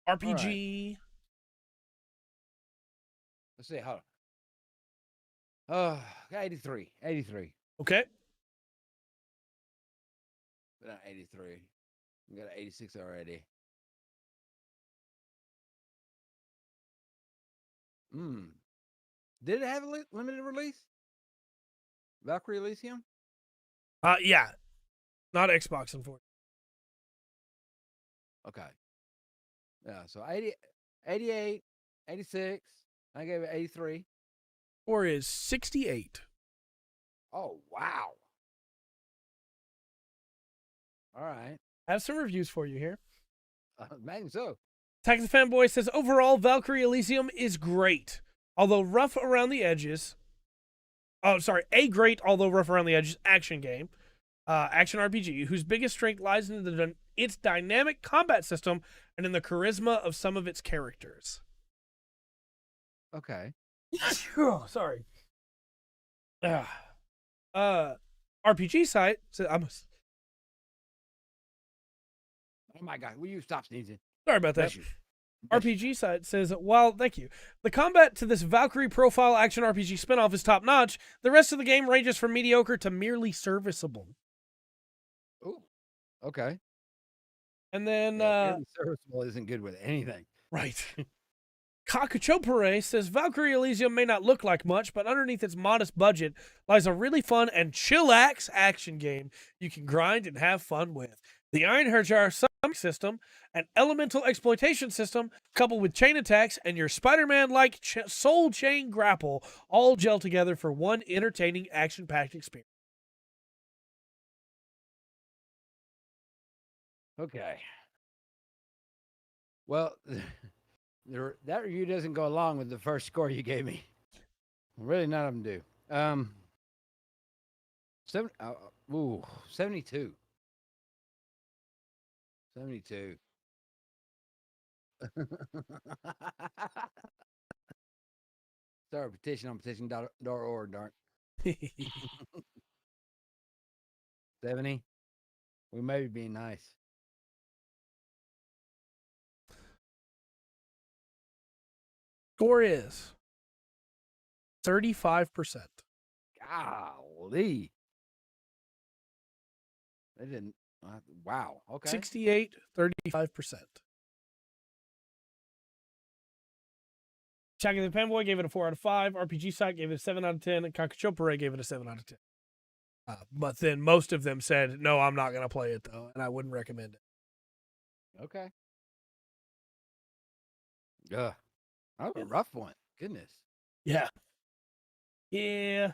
RPG. Right. Let's see how. 83. 83. Okay. But not 83. We got 86 already. Did it have a limited release? Valkyrie Elysium? Yeah. Not Xbox, unfortunately. Okay. Yeah, so 80, 88, 86. I gave it 83. Or is 68. Oh, wow. All right. I have some reviews for you here. Imagine so. Attack the Fanboy says, overall, Valkyrie Elysium is great. Although rough around the edges. Oh, sorry. A great, although rough around the edges, action game. Action RPG, whose biggest strength lies in its dynamic combat system and in the charisma of some of its characters. Okay. Oh, sorry. RPG site says, oh my God, will you stop sneezing? Sorry about that. RPG site says, while, thank you, the combat to this Valkyrie profile action RPG spinoff is top notch, the rest of the game ranges from mediocre to merely serviceable. Oh, okay. And then, merely serviceable isn't good with anything. Right. Kakachopere says, Valkyrie Elysium may not look like much, but underneath its modest budget lies a really fun and chillax action game you can grind and have fun with. The Ironheart system, an elemental exploitation system, coupled with chain attacks and your Spider-Man-like soul chain grapple, all gel together for one entertaining, action-packed experience. Okay. Well, that review doesn't go along with the first score you gave me. Really, none of them do. 72. 72. Start a petition on petition.org, darn. 70. We may be being nice. Score is 35%. Golly. They didn't. Wow. Okay. 68, 35%. Shaggy the Penboy gave it a 4 out of 5. RPG Site gave it a 7 out of 10. And Kakachopere gave it a 7 out of 10. But then most of them said, no, I'm not going to play it, though, and I wouldn't recommend it. Okay. That was a rough one. Goodness. Yeah. Yeah.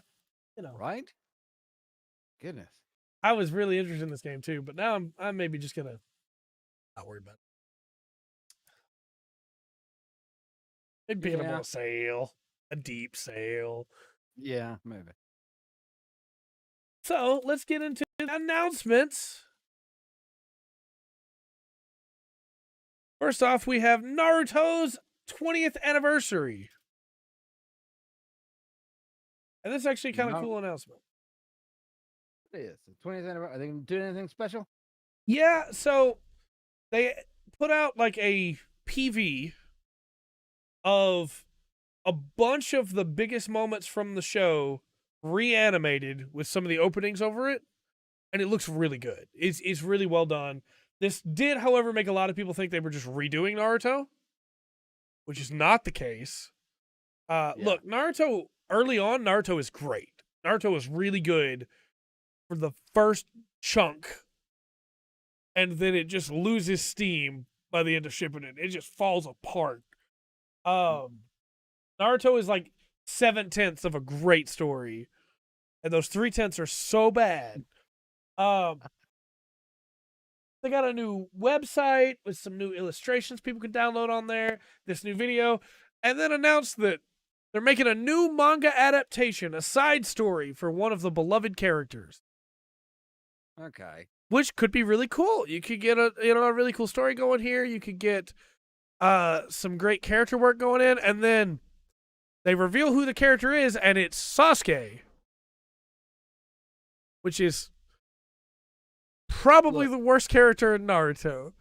You know. Right? Goodness. I was really interested in this game, too, but now I'm maybe just going to not worry about it. Maybe picking up on a sale. A deep sale. Yeah, maybe. So, let's get into announcements. First off, we have Naruto's 20th anniversary. And this is actually kind of cool announcement. It is. The 20th anniversary. Are they doing anything special? Yeah, so they put out like a PV of a bunch of the biggest moments from the show reanimated with some of the openings over it, and it looks really good. It's really well done. This did, however, make a lot of people think they were just redoing Naruto, which is not the case. Look, Naruto, early on, Naruto is great. Naruto is really good for the first chunk, and then it just loses steam by the end of Shippuden. It just falls apart. Naruto is like 7/10 of a great story, and those 3/10 are so bad. They got a new website with some new illustrations people can download on there, this new video, and then announced that they're making a new manga adaptation, a side story for one of the beloved characters. Okay. Which could be really cool. You could get a really cool story going here. You could get some great character work going in, and then they reveal who the character is, and it's Sasuke, which is probably the worst character in Naruto.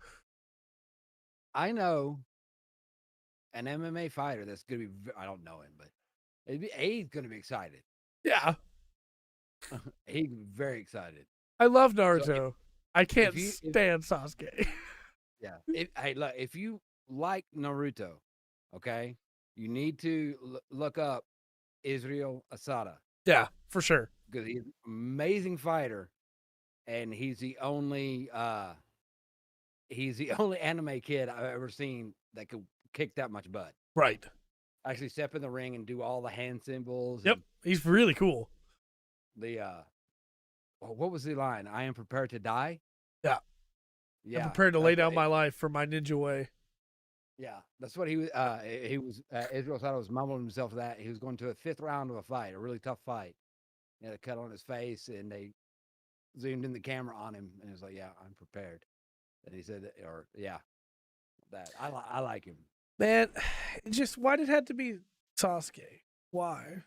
I know an MMA fighter that's going to be, I don't know him, but he's going to be excited. Yeah. He's very excited. I love Naruto. So I can't stand Sasuke. Yeah. Hey, look, if you like Naruto, okay, you need to look up Israel Asada. Yeah, for sure. Because he's an amazing fighter, and he's the only anime kid I've ever seen that could kick that much butt. Right. Actually step in the ring and do all the hand symbols. Yep. He's really cool. What was the line? I am prepared to die. Yeah. I'm prepared to lay down my life for my ninja way. Yeah, that's what he was. Israel Asada was mumbling himself that he was going to a 5th round of a fight, a really tough fight. He had a cut on his face, and they zoomed in the camera on him, and he was like, "Yeah, I'm prepared." And he said, that I like him. Man, just why did it have to be Sasuke? Why?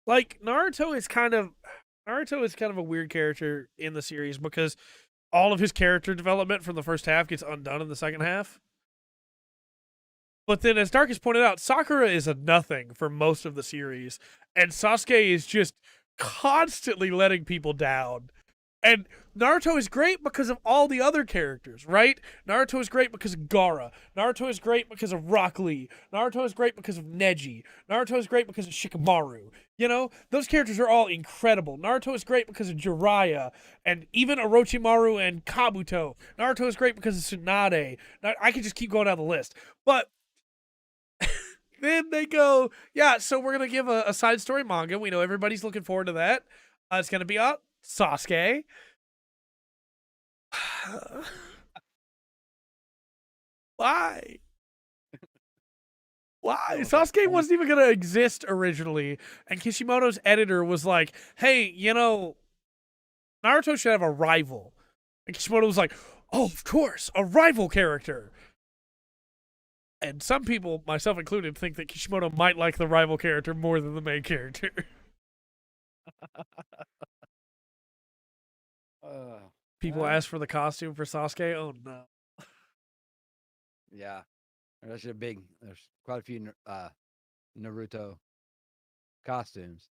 Like Naruto is kind of a weird character in the series because all of his character development from the first half gets undone in the second half. But then, as Darkus pointed out, Sakura is a nothing for most of the series, and Sasuke is just constantly letting people down. And Naruto is great because of all the other characters, right? Naruto is great because of Gaara. Naruto is great because of Rock Lee. Naruto is great because of Neji. Naruto is great because of Shikamaru. You know, those characters are all incredible. Naruto is great because of Jiraiya and even Orochimaru and Kabuto. Naruto is great because of Tsunade. I could just keep going down the list. But then they go, yeah, so we're going to give a side story manga. We know everybody's looking forward to that. It's going to be about Sasuke. Why? Why? Sasuke wasn't even going to exist originally. And Kishimoto's editor was like, hey, Naruto should have a rival. And Kishimoto was like, oh, of course, a rival character. And some people, myself included, think that Kishimoto might like the rival character more than the main character. People ask for the costume for Sasuke. Oh no. Yeah. There's quite a few Naruto costumes.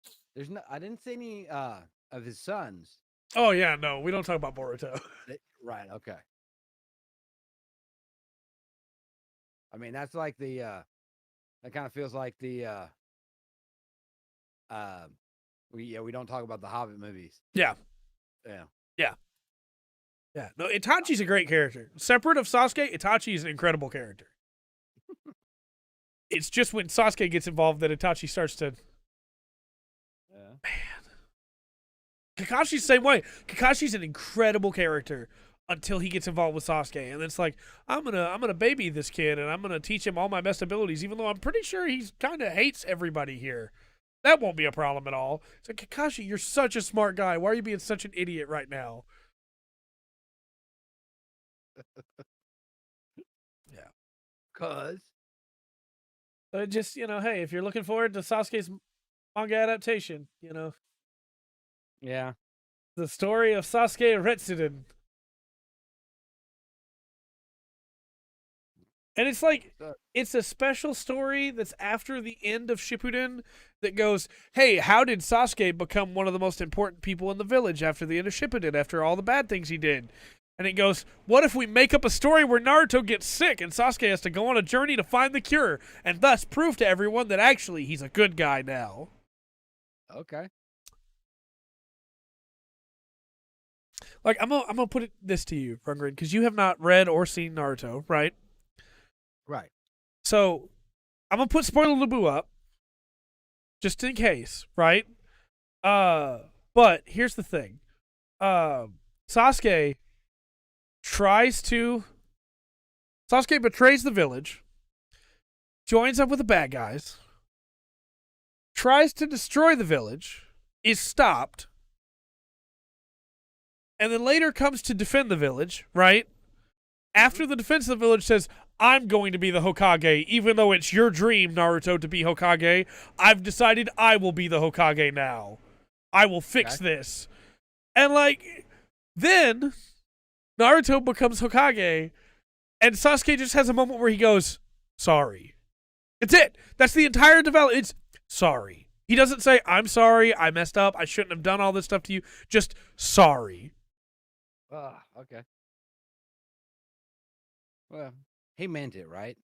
I didn't see any of his sons. Oh yeah, no, we don't talk about Boruto. Right, okay. I mean, that's like the that kind of feels like the we don't talk about the Hobbit movies. Yeah. Yeah. Yeah. Yeah. No, Itachi's a great character. Separate of Sasuke, Itachi is an incredible character. It's just when Sasuke gets involved that Itachi starts to. Yeah. Man. Kakashi's the same way. Kakashi's an incredible character until he gets involved with Sasuke. And then it's like, I'm gonna baby this kid and I'm gonna teach him all my best abilities, even though I'm pretty sure he's kinda hates everybody here. That won't be a problem at all. It's like, Kakashi, you're such a smart guy. Why are you being such an idiot right now? Yeah. Cause Just, hey, if you're looking forward to Sasuke's manga adaptation, yeah. the story of Sasuke Retsuden. And it's like, it's a special story that's after the end of Shippuden that goes, hey, how did Sasuke become one of the most important people in the village after the end of Shippuden, after all the bad things he did? And it goes, what if we make up a story where Naruto gets sick and Sasuke has to go on a journey to find the cure and thus prove to everyone that actually he's a good guy now? Okay. Like, I'm gonna put this to you, Rungren, because you have not read or seen Naruto, right? Right. So, I'm gonna put spoiler Labu up, just in case, right? But here's the thing. Sasuke betrays the village, joins up with the bad guys, tries to destroy the village, is stopped, and then later comes to defend the village, right? After the defense of the village says, I'm going to be the Hokage, even though it's your dream, Naruto, to be Hokage, I've decided I will be the Hokage now. I will fix this. And, then Naruto becomes Hokage, and Sasuke just has a moment where he goes, sorry. It's it. That's the entire development. It's sorry. He doesn't say, I'm sorry, I messed up, I shouldn't have done all this stuff to you. Just sorry. Okay. Well, he meant it, right?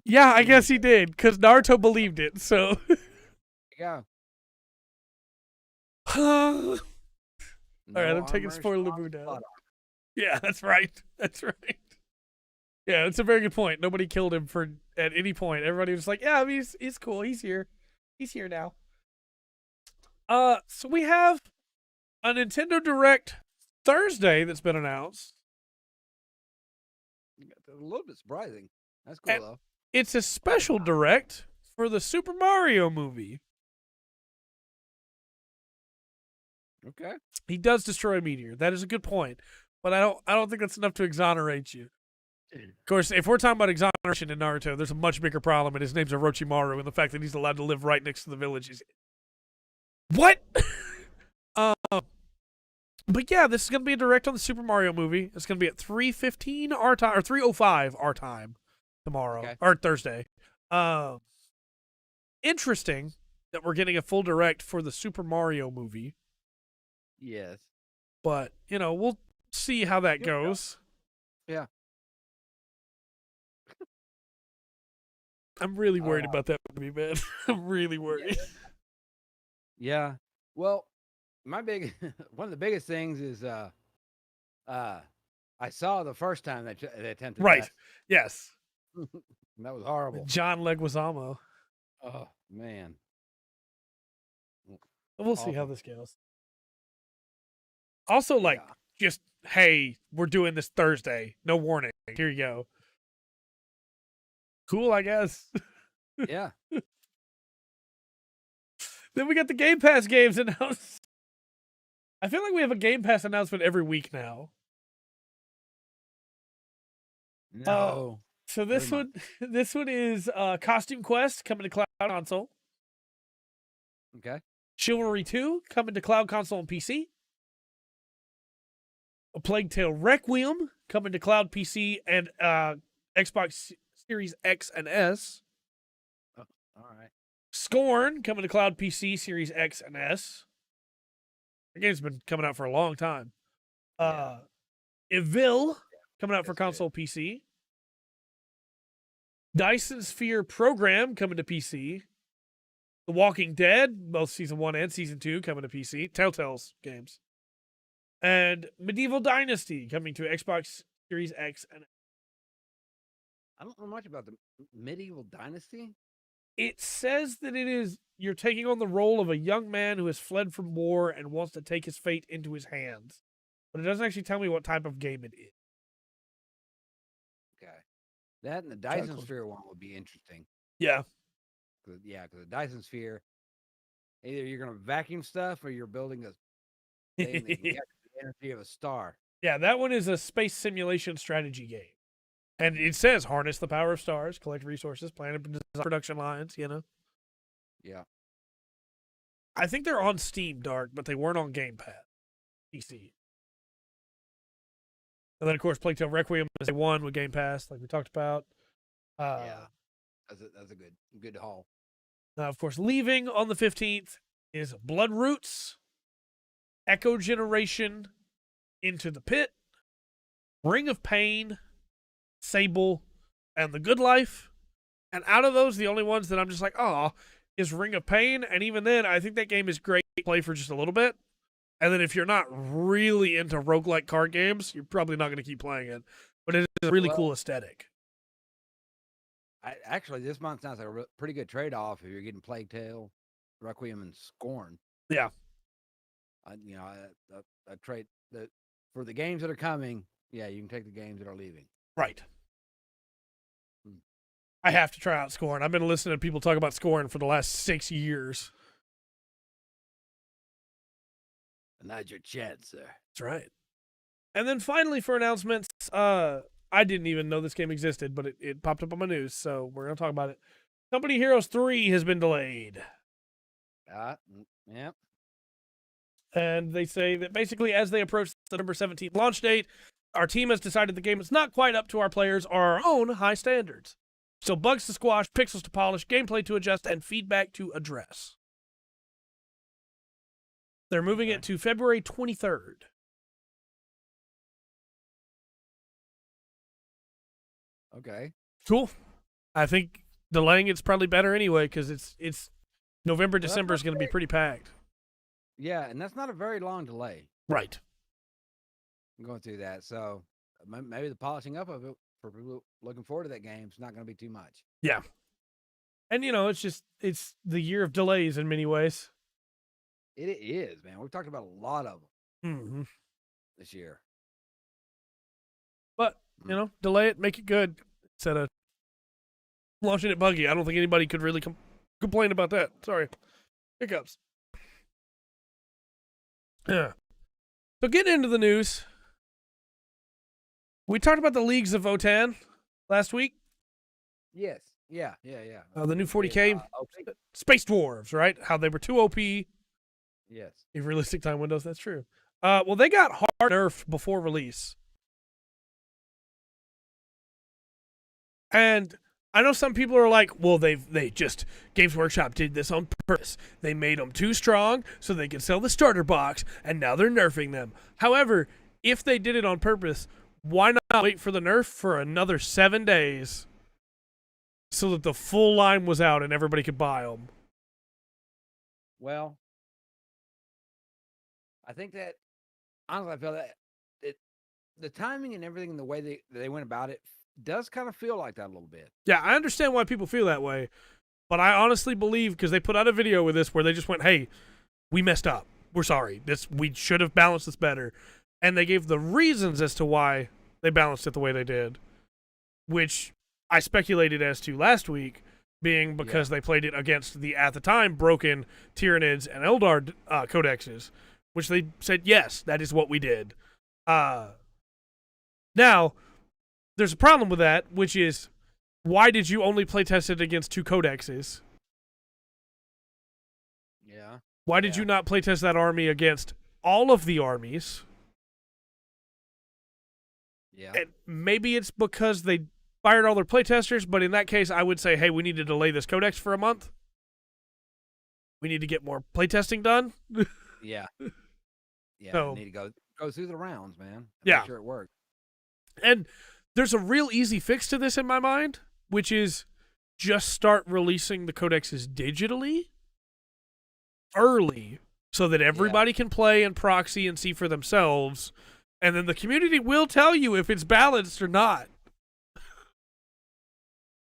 Yeah, I guess he did, because Naruto believed it, so. Yeah. All right, I'm taking spoiler Labu down. Yeah, that's right. That's right. Yeah, that's a very good point. Nobody killed him at any point. Everybody was like, yeah, he's cool. He's here. He's here now. So we have a Nintendo Direct Thursday that's been announced. A little bit surprising. That's cool, though. It's a special Direct for the Super Mario movie. Okay. He does destroy a meteor. That is a good point. But I don't think that's enough to exonerate you. Of course, if we're talking about exoneration in Naruto, there's a much bigger problem, and his name's Orochimaru, and the fact that he's allowed to live right next to the village is... What? But yeah, this is going to be a direct on the Super Mario movie. It's going to be at 3:15 our time, or 3:05 our time tomorrow, or Thursday. Interesting that we're getting a full direct for the Super Mario movie. Yes. But, we'll see how that goes. Yeah. I'm really worried about that movie, man. I'm really worried. Yeah. Well, one of the biggest things is I saw the first time they attempted Right. Yes. That was horrible. John Leguizamo. Oh, man. We'll see how this goes. Also, just, hey, we're doing this Thursday. No warning. Here you go. Cool, I guess. Yeah. Then we got the Game Pass games announced. I feel like we have a Game Pass announcement every week now. No. So this one is Costume Quest coming to Cloud Console. Okay. Chivalry 2 coming to Cloud Console and PC. A Plague Tale Requiem coming to cloud PC and Xbox Series X and S. Oh, all right. Scorn coming to cloud PC, Series X and S. The game's been coming out for a long time. Evil coming out for console PC. Dyson Sphere Program coming to PC. The Walking Dead, both Season 1 and Season 2 coming to PC. Telltale's games. And Medieval Dynasty coming to Xbox Series X and S. I don't know much about the Medieval Dynasty. It says that you're taking on the role of a young man who has fled from war and wants to take his fate into his hands. But it doesn't actually tell me what type of game it is. Okay. That and the Dyson Sphere one would be interesting. Yeah. Because the Dyson Sphere, either you're going to vacuum stuff or you're building a thing that can capture the energy of a star. Yeah, that one is a space simulation strategy game. And it says harness the power of stars, collect resources, plan and design production lines, you know? Yeah. I think they're on Steam, Dark, but they weren't on Game Pass. PC. And then, of course, Plague Tale Requiem is one with Game Pass, like we talked about. Yeah. That's a good haul. Now, of course, leaving on the 15th is Blood Roots, Echo Generation, Into the Pit, Ring of Pain, Sable, and The Good Life. And out of those, the only ones that I'm just like, oh, is Ring of Pain. And even then, I think that game is great to play for just a little bit. And then if you're not really into roguelike card games, you're probably not going to keep playing it. But it is a really cool aesthetic. Actually, this month sounds like a pretty good trade-off if you're getting Plague Tale, Requiem, and Scorn. Yeah. I trade for the games that are coming. Yeah, you can take the games that are leaving. Right. I have to try out Scorn. I've been listening to people talk about Scorn for the last 6 years. And now's your chance, sir. That's right. And then finally for announcements, I didn't even know this game existed, but it popped up on my news, so we're going to talk about it. Company Heroes 3 has been delayed. Yep. And they say that basically as they approach the November 17th launch date, our team has decided the game is not quite up to our players or our own high standards. So bugs to squash, pixels to polish, gameplay to adjust, and feedback to address. They're moving it to February 23rd. Okay. Cool. I think delaying it's probably better anyway because it's November, December is going to be pretty packed. Yeah, and that's not a very long delay. Right. I'm going through that, so maybe the polishing up of it for people looking forward to that game is not going to be too much. Yeah. And, it's the year of delays in many ways. It is, man. We've talked about a lot of them this year. But, delay it, make it good instead of launching it buggy. I don't think anybody could really complain about that. Sorry. Hiccups. Yeah. So getting into the news. We talked about the Leagues of Votann last week. Yes. Yeah. The new 40K Space Dwarves, right? How they were too OP. Yes. In realistic time windows, that's true. Well, they got hard nerfed before release. And I know some people are like, well, they just, Games Workshop did this on purpose. They made them too strong so they could sell the starter box, and now they're nerfing them. However, if they did it on purpose, why not wait for the nerf for another 7 days so that the full line was out and everybody could buy them? Well, I think that, honestly, I feel that the timing and everything, the way they went about it, does kind of feel like that a little bit. Yeah, I understand why people feel that way, but I honestly believe, because they put out a video with this where they just went, hey, we messed up. We're sorry. We should have balanced this better. And they gave the reasons as to why they balanced it the way they did, which I speculated as to last week, being because they played it against the, at the time, broken Tyranids and Eldar codexes, which they said, yes, that is what we did. Now, there's a problem with that, which is, why did you only play test it against 2 codexes? Yeah. Why did you not play test that army against all of the armies? Yeah. And maybe it's because they fired all their playtesters, but in that case, I would say, hey, we need to delay this codex for a month. We need to get more playtesting done. Yeah. Yeah. So, Need to go through the rounds, man. Yeah. Make sure it works. And there's a real easy fix to this in my mind, which is just start releasing the codexes digitally early so that everybody can play and proxy and see for themselves. And then the community will tell you if it's balanced or not.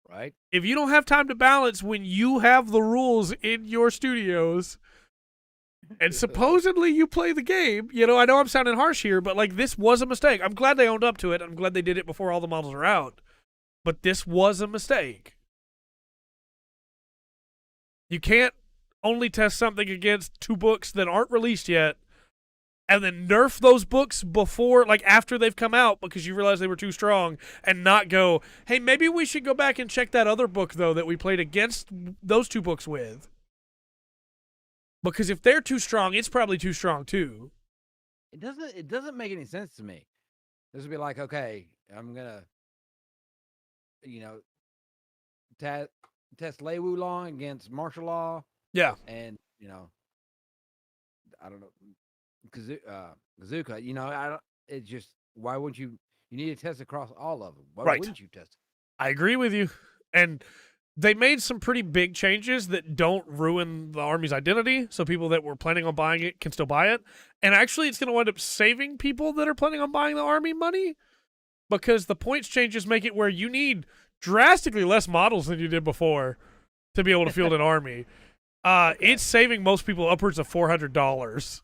Right? If you don't have time to balance when you have the rules in your studios and supposedly you play the game, you know, I know I'm sounding harsh here, but like this was a mistake. I'm glad they owned up to it. I'm glad they did it before all the models are out. But this was a mistake. You can't only test something against 2 books that aren't released yet and then nerf those books before, like after they've come out because you realize they were too strong, and not go, hey, maybe we should go back and check that other book, though, that we played against those 2 books with. Because if they're too strong, it's probably too strong, too. It doesn't make any sense to me. This would be like, okay, I'm going to, you know, test Lei Wulong against martial law. Yeah. And, you know, I don't know, Kazuka, you know, it's just, why wouldn't you need to test across all of them? Why wouldn't you test it? I agree with you. And they made some pretty big changes that don't ruin the army's identity, so people that were planning on buying it can still buy it. And actually, it's going to wind up saving people that are planning on buying the army money, because the points changes make it where you need drastically less models than you did before to be able to field an army. It's saving most people upwards of $400.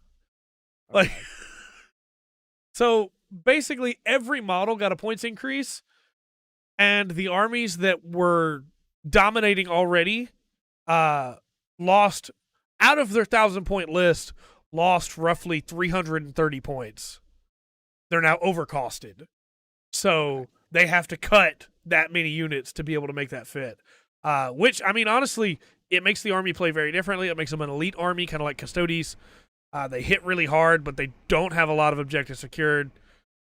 Like, so basically every model got a points increase, and the armies that were dominating already lost, out of their 1,000-point list, lost roughly 330 points. They're now overcosted. So they have to cut that many units to be able to make that fit. Which, I mean, honestly, it makes the army play very differently. It makes them an elite army, kind of like Custodes. They hit really hard, but they don't have a lot of objectives secured.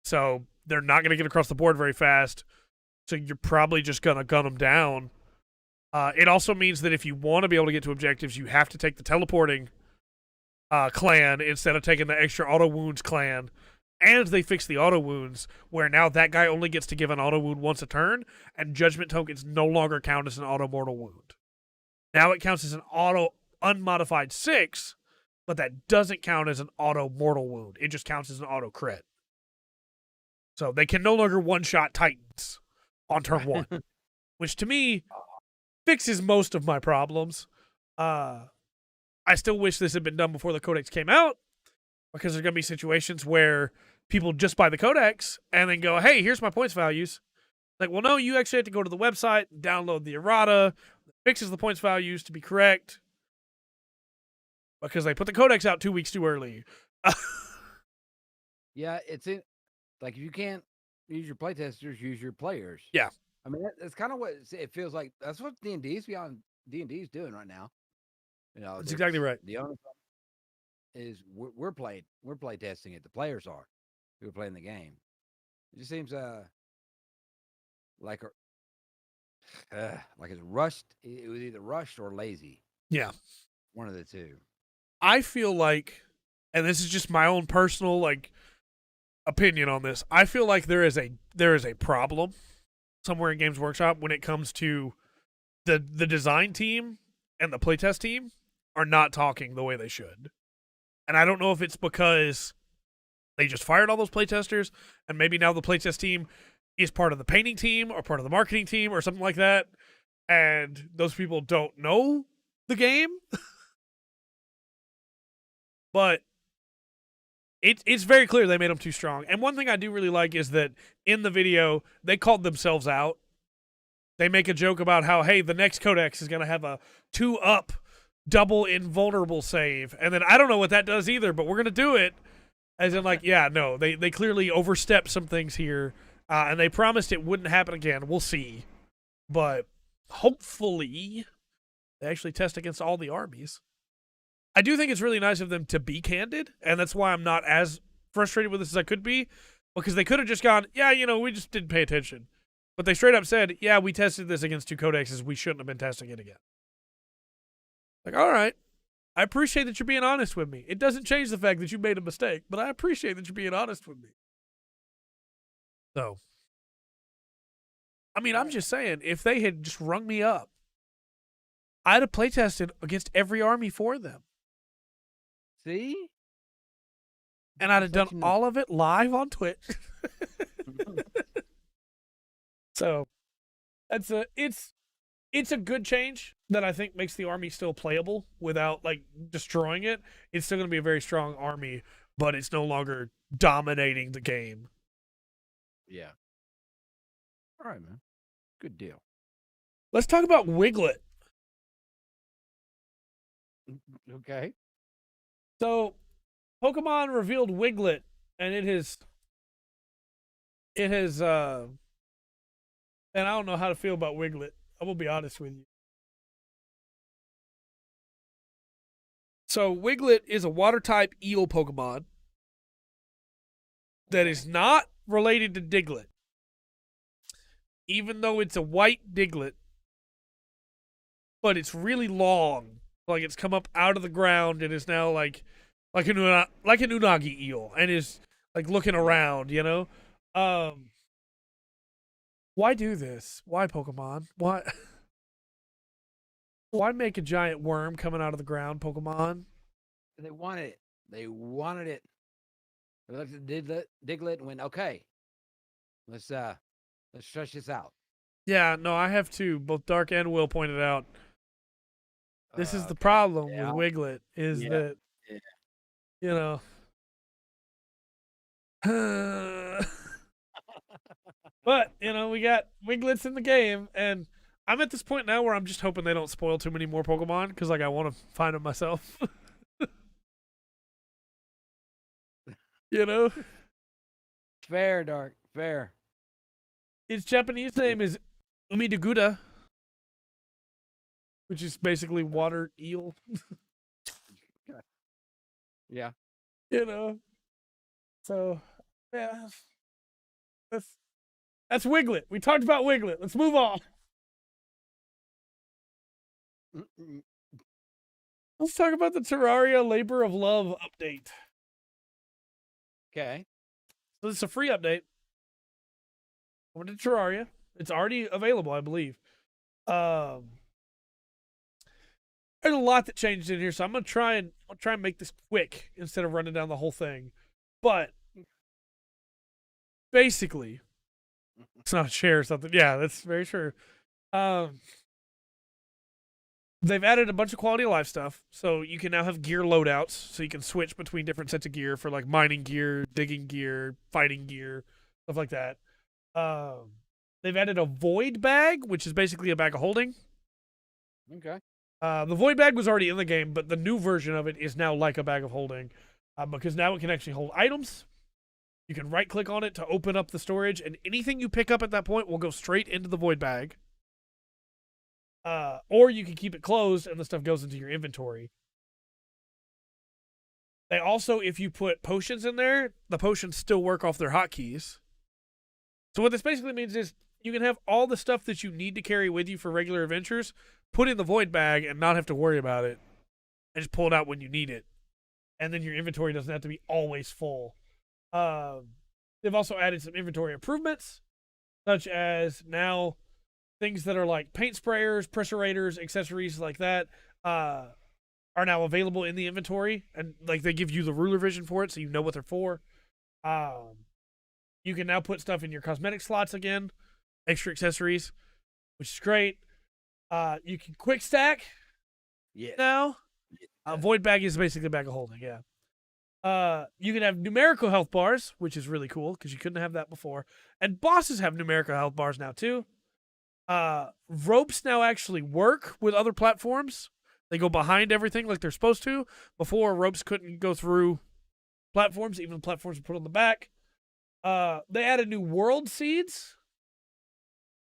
So they're not going to get across the board very fast. So you're probably just going to gun them down. It also means that if you want to be able to get to objectives, you have to take the teleporting clan instead of taking the extra auto wounds clan. And they fixed the auto wounds, where now that guy only gets to give an auto wound once a turn, and judgment tokens no longer count as an auto mortal wound. Now it counts as an auto unmodified 6, but that doesn't count as an auto mortal wound. It just counts as an auto crit. So they can no longer one-shot Titans on turn 1, which to me fixes most of my problems. I still wish this had been done before the codex came out, because there's going to be situations where people just buy the codex and then go, hey, here's my points values. Like, well, no, you actually have to go to the website and download the errata that fixes the points values to be correct, because they put the codex out 2 weeks too early. Yeah, it's in, like, if you can't use your playtesters, use your players. Yeah. I mean, that's kind of what it feels like. That's what D&D's D&D's doing right now. You know, That's exactly right. The only problem is we're play testing it. The players are who are playing the game. It just seems like it's rushed. It was either rushed or lazy. Yeah. One of the two. I feel like, and this is just my own personal opinion on this, I feel like there is a problem somewhere in Games Workshop when it comes to the design team and the playtest team are not talking the way they should. And I don't know if it's because they just fired all those playtesters, and maybe now the playtest team is part of the painting team or part of the marketing team or something like that, and those people don't know the game. But it's very clear they made them too strong. And one thing I do really like is that in the video, they called themselves out. They make a joke about how, hey, the next codex is going to have a 2-up double invulnerable save. And then I don't know what that does either, but we're going to do it. As in, like, yeah, no, they clearly overstepped some things here. And they promised it wouldn't happen again. We'll see. But hopefully they actually test against all the armies. I do think it's really nice of them to be candid, and that's why I'm not as frustrated with this as I could be, Because they could have just gone, yeah, we just didn't pay attention. But they straight up said, yeah, we tested this against 2 codexes. We shouldn't have been testing it again. Like, all right. I appreciate that you're being honest with me. It doesn't change the fact that you made a mistake, but I appreciate that you're being honest with me. So, I mean, I'm just saying, if they had just rung me up, I'd have playtested against every army for them. See? And I'd have done all of it live on Twitch. So, it's a good change that I think makes the army still playable without like destroying it. It's still going to be a very strong army, but it's no longer dominating the game. Yeah. All right, man. Good deal. Let's talk about Wigglet. Okay. So, Pokemon revealed Wigglet, and it has, and I don't know how to feel about Wigglet. I'm going to be honest with you. So, Wigglet is a water-type eel Pokemon that is not related to Diglett. Even though it's a white Diglett, but it's really long. Like, it's come up out of the ground and is now like an unagi eel and is, like, looking around, Why do this? Why, Pokemon? Why? Why make a giant worm coming out of the ground, Pokemon? They wanted it. They wanted it. They looked at Diglett and went, okay, let's stretch this out. Yeah, no, I have too. Both Dark and Will pointed out. This is the problem with Wigglet, is that, But, we got Wigglets in the game, and I'm at this point now where I'm just hoping they don't spoil too many more Pokemon, because, like, I want to find them myself. Fair, Dark. Fair. Its Japanese name is Umidaguda, which is basically water eel. Yeah. So, yeah. That's Wigglet. We talked about Wigglet. Let's move on. Let's talk about the Terraria Labor of Love update. Okay. So this is a free update. Over to Terraria. It's already available, I believe. There's a lot that changed in here, so I'm gonna try and make this quick instead of running down the whole thing. But basically, it's not a chair or something. Yeah, that's very true. They've added a bunch of quality of life stuff, so you can now have gear loadouts, so you can switch between different sets of gear for like mining gear, digging gear, fighting gear, stuff like that. They've added a void bag, which is basically a bag of holding. Okay. The void bag was already in the game, but the new version of it is now like a bag of holding, because now it can actually hold items. You can right-click on it to open up the storage, and anything you pick up at that point will go straight into the void bag. Or you can keep it closed, and the stuff goes into your inventory. They also, if you put potions in there, the potions still work off their hotkeys. So what this basically means is you can have all the stuff that you need to carry with you for regular adventures put in the void bag and not have to worry about it, and just pull it out when you need it. And then your inventory doesn't have to be always full. They've also added some inventory improvements, such as now things that are like paint sprayers, pressurators, accessories like that are now available in the inventory, and like they give you the ruler vision for it, so you know what they're for. You can now put stuff in your cosmetic slots again, extra accessories, which is great. You can quick stack now. Void bag is basically a bag of holding, yeah. You can have numerical health bars, which is really cool because you couldn't have that before. And bosses have numerical health bars now too. Ropes now actually work with other platforms. They go behind everything like they're supposed to. Before, ropes couldn't go through platforms, even platforms were put on the back. They added new world seeds.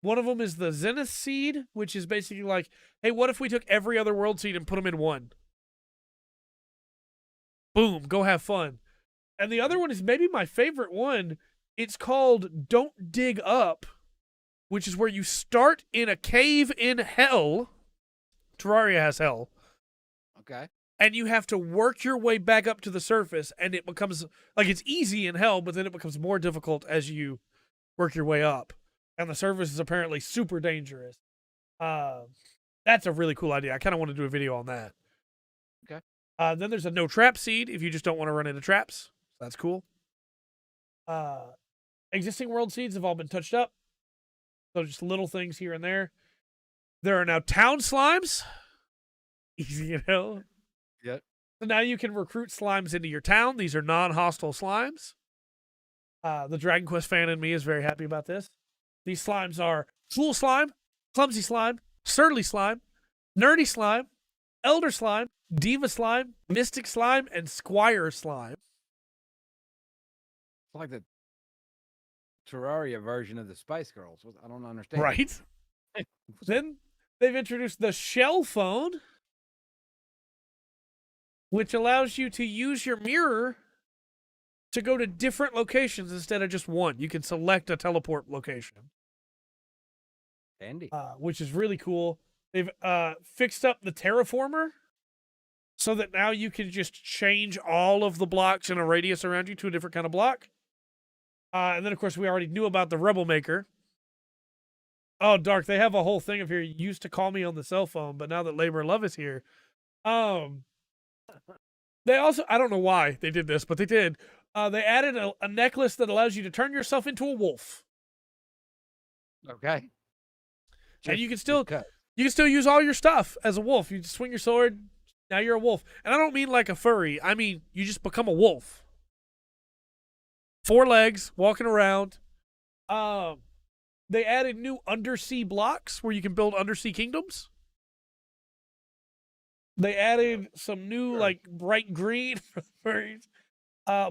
One of them is the Zenith seed, which is basically like, hey, what if we took every other world seed and put them in one? Boom, go have fun. And the other one is maybe my favorite one, It's called Don't Dig Up, which is where you start in a cave in hell. Terraria has hell. Okay. And you have to work your way back up to the surface, and it becomes like it's easy in hell, but then it becomes more difficult as you work your way up. And the surface is apparently super dangerous. That's a really cool idea. I kind of want to do a video on that. Okay. Then there's a no trap seed if you just don't want to run into traps. That's cool. Existing world seeds have all been touched up. So just little things here and there. There are now town slimes. Easy in hell. Yep. So now you can recruit slimes into your town. These are non-hostile slimes. The Dragon Quest fan in me is very happy about this. These slimes are Fool Slime, Clumsy Slime, Surly Slime, Nerdy Slime, Elder Slime, Diva Slime, Mystic Slime, and Squire Slime. It's like the Terraria version of the Spice Girls. I don't understand. Right? Then they've introduced the Shell Phone, which allows you to use your mirror to go to different locations instead of just one. You can select a teleport location. Andy. Which is really cool. They've fixed up the terraformer so that now you can just change all of the blocks in a radius around you to a different kind of block. And then, of course, we already knew about the Rebel Maker. Oh, Dark, they have a whole thing of here. You used to call me on the cell phone, but now that Labor Love is here. They also, I don't know why they did this, but they did. They added a necklace that allows you to turn yourself into a wolf. Okay. And you can still use all your stuff as a wolf. You just swing your sword, now you're a wolf. And I don't mean like a furry. I mean you just become a wolf. 4 legs, walking around. They added new undersea blocks where you can build undersea kingdoms. They added some new like bright green furries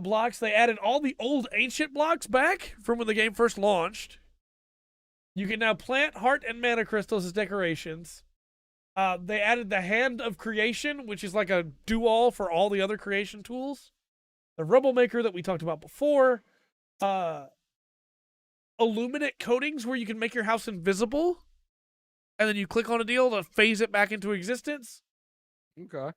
blocks. They added all the old ancient blocks back from when the game first launched. You can now plant heart and mana crystals as decorations. They added the Hand of Creation, which is like a do-all for all the other creation tools. The Rebel Maker that we talked about before. Illuminate coatings where you can make your house invisible. And then you click on a deal to phase it back into existence. Okay.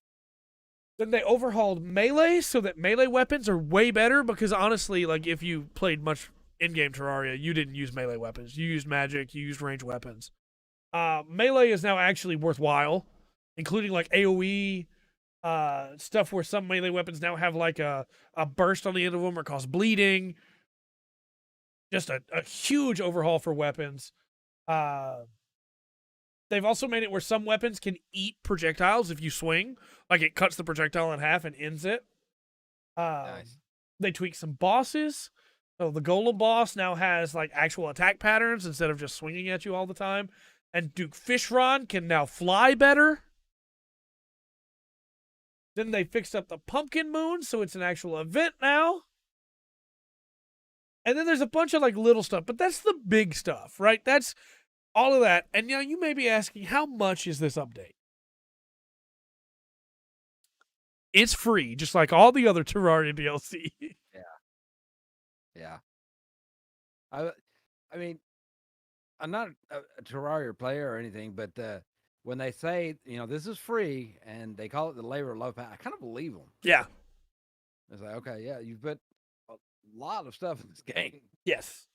Then they overhauled melee so that melee weapons are way better because honestly, like if you played much in-game Terraria, you didn't use melee weapons. You used magic, you used ranged weapons. Melee is now actually worthwhile, including like AoE stuff where some melee weapons now have like a burst on the end of them or cause bleeding. Just a huge overhaul for weapons. They've also made it where some weapons can eat projectiles if you swing. Like it cuts the projectile in half and ends it. Nice. They tweaked some bosses. So the Golem boss now has like actual attack patterns instead of just swinging at you all the time. And Duke Fishron can now fly better. Then they fixed up the Pumpkin Moon, so it's an actual event now. And then there's a bunch of like little stuff, but that's the big stuff, right? That's all of that. And now you may be asking, how much is this update? It's free, just like all the other Terraria DLC. Yeah. I mean, I'm not a Terraria player or anything, but when they say, this is free and they call it the labor of love, I kind of believe them. Yeah. It's like, okay, yeah, you've put a lot of stuff in this game. Yes.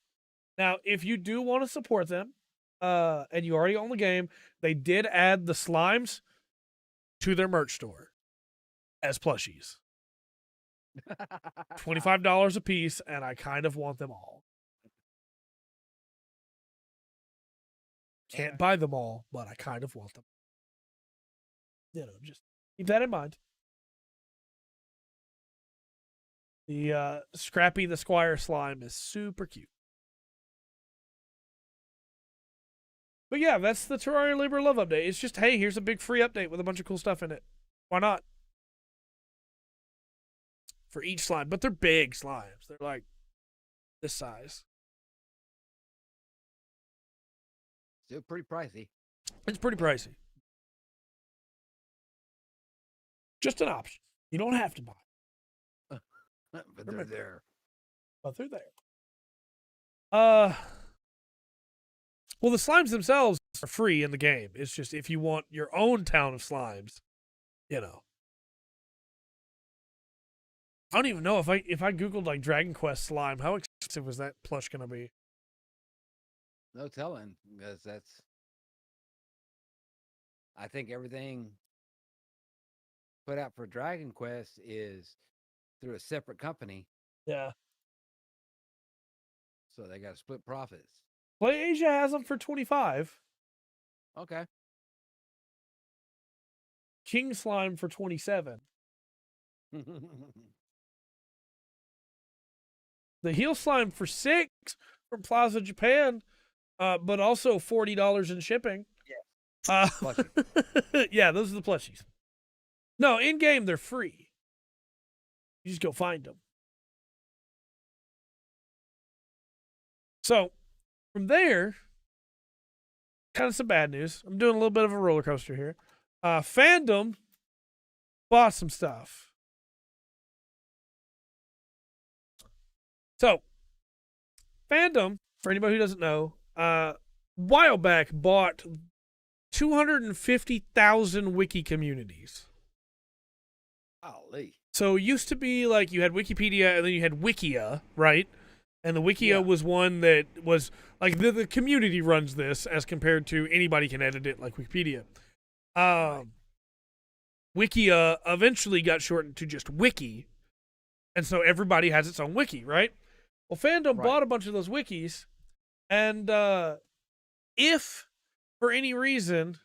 Now, if you do want to support them, and you already own the game, they did add the slimes to their merch store as plushies. $25 a piece, and I kind of want them all. Can't buy them all, but I kind of want them. Just keep that in mind. The Scrappy the Squire slime is super cute. But yeah, that's the Terraria Labor Love update. It's just, hey, here's a big free update with a bunch of cool stuff in it. Why not? For each slime. But they're big slimes. They're like this size. Still pretty pricey. It's pretty pricey. Just an option. You don't have to buy. But they're there. But they're there. Well, the slimes themselves are free in the game. It's just if you want your own town of slimes, you know. I don't even know if I googled like Dragon Quest slime, how expensive was that plush gonna be? No telling, because I think everything put out for Dragon Quest is through a separate company, Yeah. so they got to split profits. Play Asia has them for 25. Okay. King Slime for 27. The Heel Slime for 6 from Plaza Japan, but also $40 in shipping. Yeah. Yeah, those are the plushies. No, in game they're free. You just go find them. So from there, kind of some bad news. I'm doing a little bit of a roller coaster here. Fandom bought some stuff. So, Fandom, for anybody who doesn't know, while back bought 250,000 wiki communities. Golly. So it used to be like you had Wikipedia and then you had Wikia, right? And the Wikia was one that was like the community runs this as compared to anybody can edit it like Wikipedia. Wikia eventually got shortened to just Wiki. And so everybody has its own wiki, right? Well, Fandom bought a bunch of those wikis. And if for any reason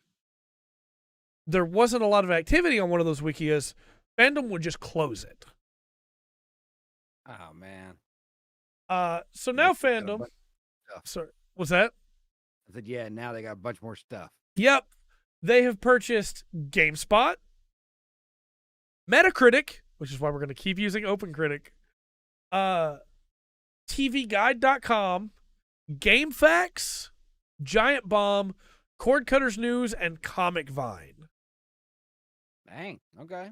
there wasn't a lot of activity on one of those wikias, Fandom would just close it. Oh, man. So now Fandom... Sorry, what's that? I said, yeah, now they got a bunch more stuff. Yep. They have purchased GameSpot, Metacritic, which is why we're going to keep using OpenCritic, TVGuide.com, GameFAQs, Giant Bomb, Cord Cutters News, and Comic Vine. Dang, okay.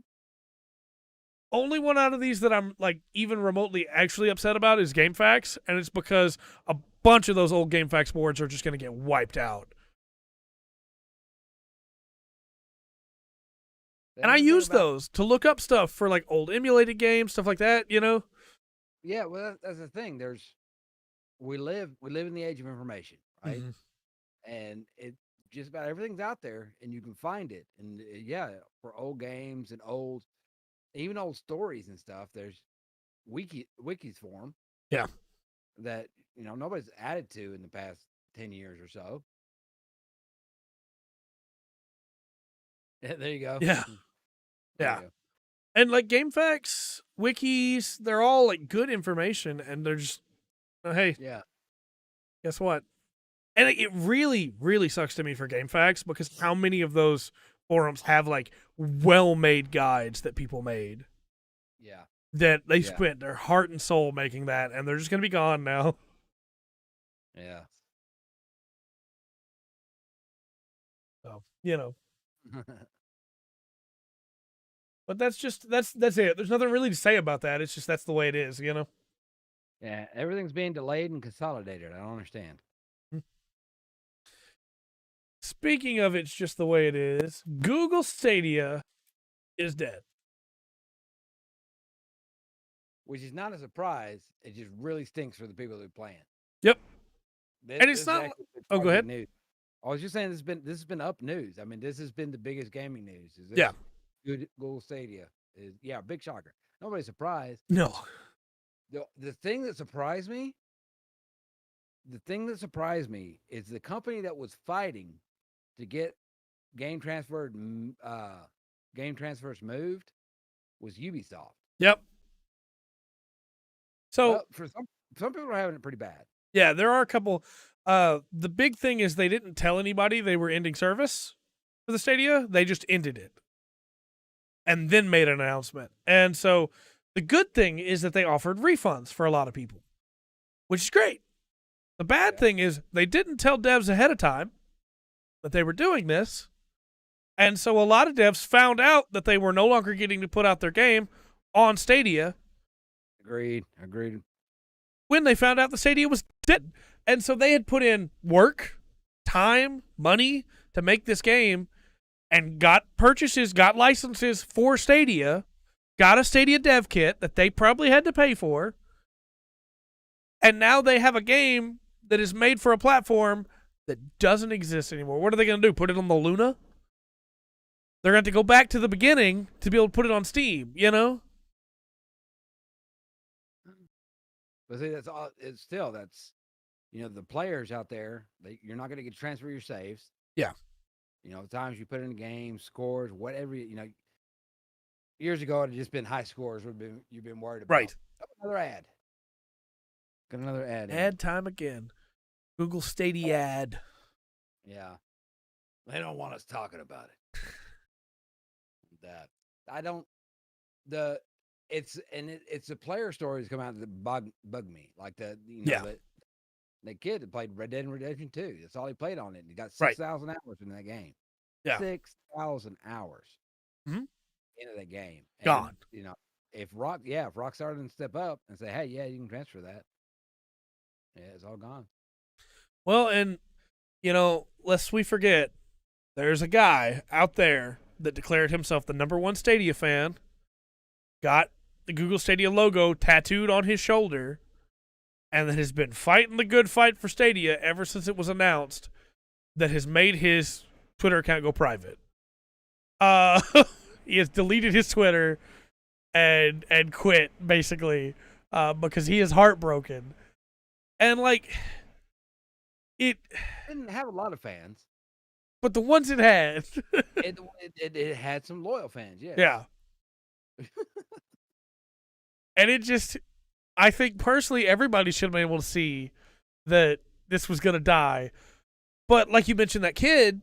Only one out of these that I'm like even remotely actually upset about is GameFAQs, and it's because a bunch of those old GameFAQs boards are just going to get wiped out. And I use those to look up stuff for like old emulated games, stuff like that, you know? Yeah, well, that's the thing. We live in the age of information, right? Mm-hmm. And it just about everything's out there, and you can find it. And yeah, for old games and even old stories and stuff, there's wikis for them. Yeah, that nobody's added to in the past 10 years or so. Yeah, there you go. Yeah. Yeah. And like GameFAQs, wikis, they're all like good information, and they're just, hey, yeah, guess what? And it really, really sucks to me for GameFAQs because how many of those forums have like well-made guides that people made? Yeah. That they spent their heart and soul making that, and they're just going to be gone now. Yeah. So, But that's it. There's nothing really to say about that. It's just that's the way it is, Yeah, everything's being delayed and consolidated. I don't understand. Speaking of it's just the way it is, Google Stadia is dead. Which is not a surprise. It just really stinks for the people that are playing. Yep. And it's not... Oh, go ahead. News. I was just saying this has been up news. I mean, this has been the biggest gaming news. Yeah. Google Stadia is big shocker. Nobody's surprised. No. The thing that surprised me is the company that was fighting to get game transfers moved was Ubisoft. Yep. So for some people are having it pretty bad. Yeah, there are a couple. The big thing is they didn't tell anybody they were ending service for the Stadia. They just ended it. And then made an announcement. And so the good thing is that they offered refunds for a lot of people, which is great. The bad thing is they didn't tell devs ahead of time that they were doing this. And so a lot of devs found out that they were no longer getting to put out their game on Stadia. Agreed. when they found out the Stadia was dead. And so they had put in work, time, money to make this game, and got purchases, got licenses for Stadia, got a Stadia dev kit that they probably had to pay for, and now they have a game that is made for a platform that doesn't exist anymore. What are they going to do? Put it on the Luna? They're going to have to go back to the beginning to be able to put it on Steam, you know? But see, that's all. It's still that's, the players out there. You're not going to get transfer your saves. Yeah. The times you put in the game, scores, whatever. Years ago it had just been high scores. You've been worried about. Right. Oh, another ad. Got another ad. Ad time again. Google Stadia ad. Yeah. They don't want us talking about it. That I don't. It's the player stories come out that bug me, like the kid that played Red Dead Redemption 2. That's all he played on it. And he got 6,000 hours in that game. Yeah, 6,000 hours into that game. And, gone. If Rockstar didn't step up and say, "Hey, yeah, you can transfer that," it's all gone. Well, and lest we forget, there's a guy out there that declared himself the #1 Stadia fan, got the Google Stadia logo tattooed on his shoulder, and that has been fighting the good fight for Stadia ever since it was announced, that has made his Twitter account go private. He has deleted his Twitter and quit, basically, because he is heartbroken. And, it didn't have a lot of fans. But the ones it had. it had some loyal fans, yes. Yeah. And it just, I think personally everybody should have been able to see that this was going to die. But like you mentioned, that kid,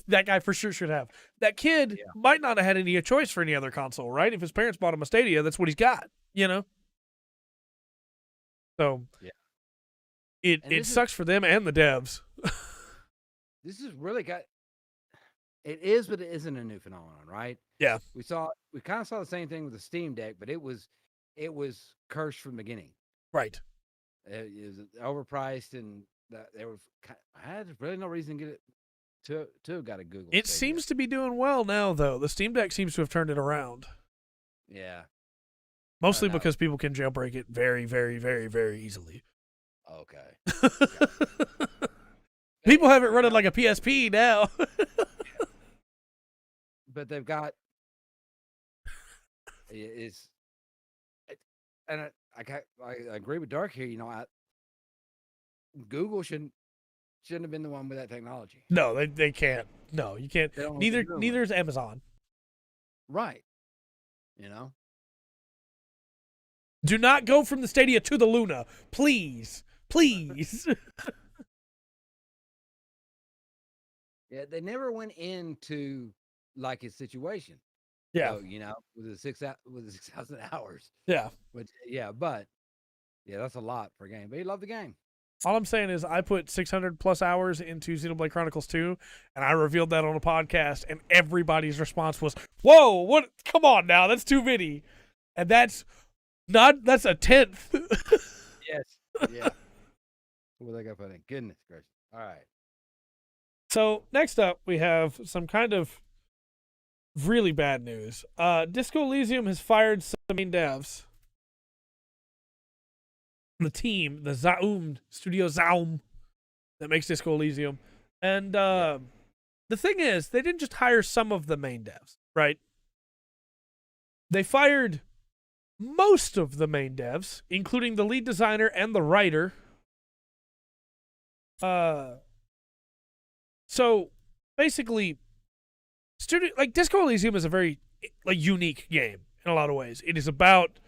that guy for sure should have. That kid might not have had any choice for any other console, right? If his parents bought him a Stadia, that's what he's got, So it sucks for them and the devs. This is really it is, but it isn't a new phenomenon, right? Yeah. We kind of saw the same thing with the Steam Deck, but it was cursed from the beginning. Right. It was overpriced, and I had really no reason to get it to have got a Google. It seems to be doing well now, though. The Steam Deck seems to have turned it around. Yeah. Mostly because people can jailbreak it very, very, very, very easily. Okay. People have it running like a PSP now. But they've got and I agree with Dark here. Google shouldn't have been the one with that technology. No, they can't. No, you can't. Neither is Amazon. Right. Do not go from the Stadia to the Luna, please. Please. Yeah, they never went into his situation. Yeah. So, with the 6,000 hours. Yeah. Which that's a lot for a game. But he loved the game. All I'm saying is I put 600 plus hours into Xenoblade Chronicles 2, and I revealed that on a podcast, and everybody's response was, "Whoa, what? Come on now, that's too many." And that's a 10th. Yes. Yeah. What they got put in? Goodness gracious. All right. So next up, we have some kind of really bad news. Disco Elysium has fired some main devs. The team, the Studio Zaum, that makes Disco Elysium. And the thing is, they didn't just hire some of the main devs, right? They fired most of the main devs, including the lead designer and the writer. So basically, Disco Elysium is a very unique game in a lot of ways. It is about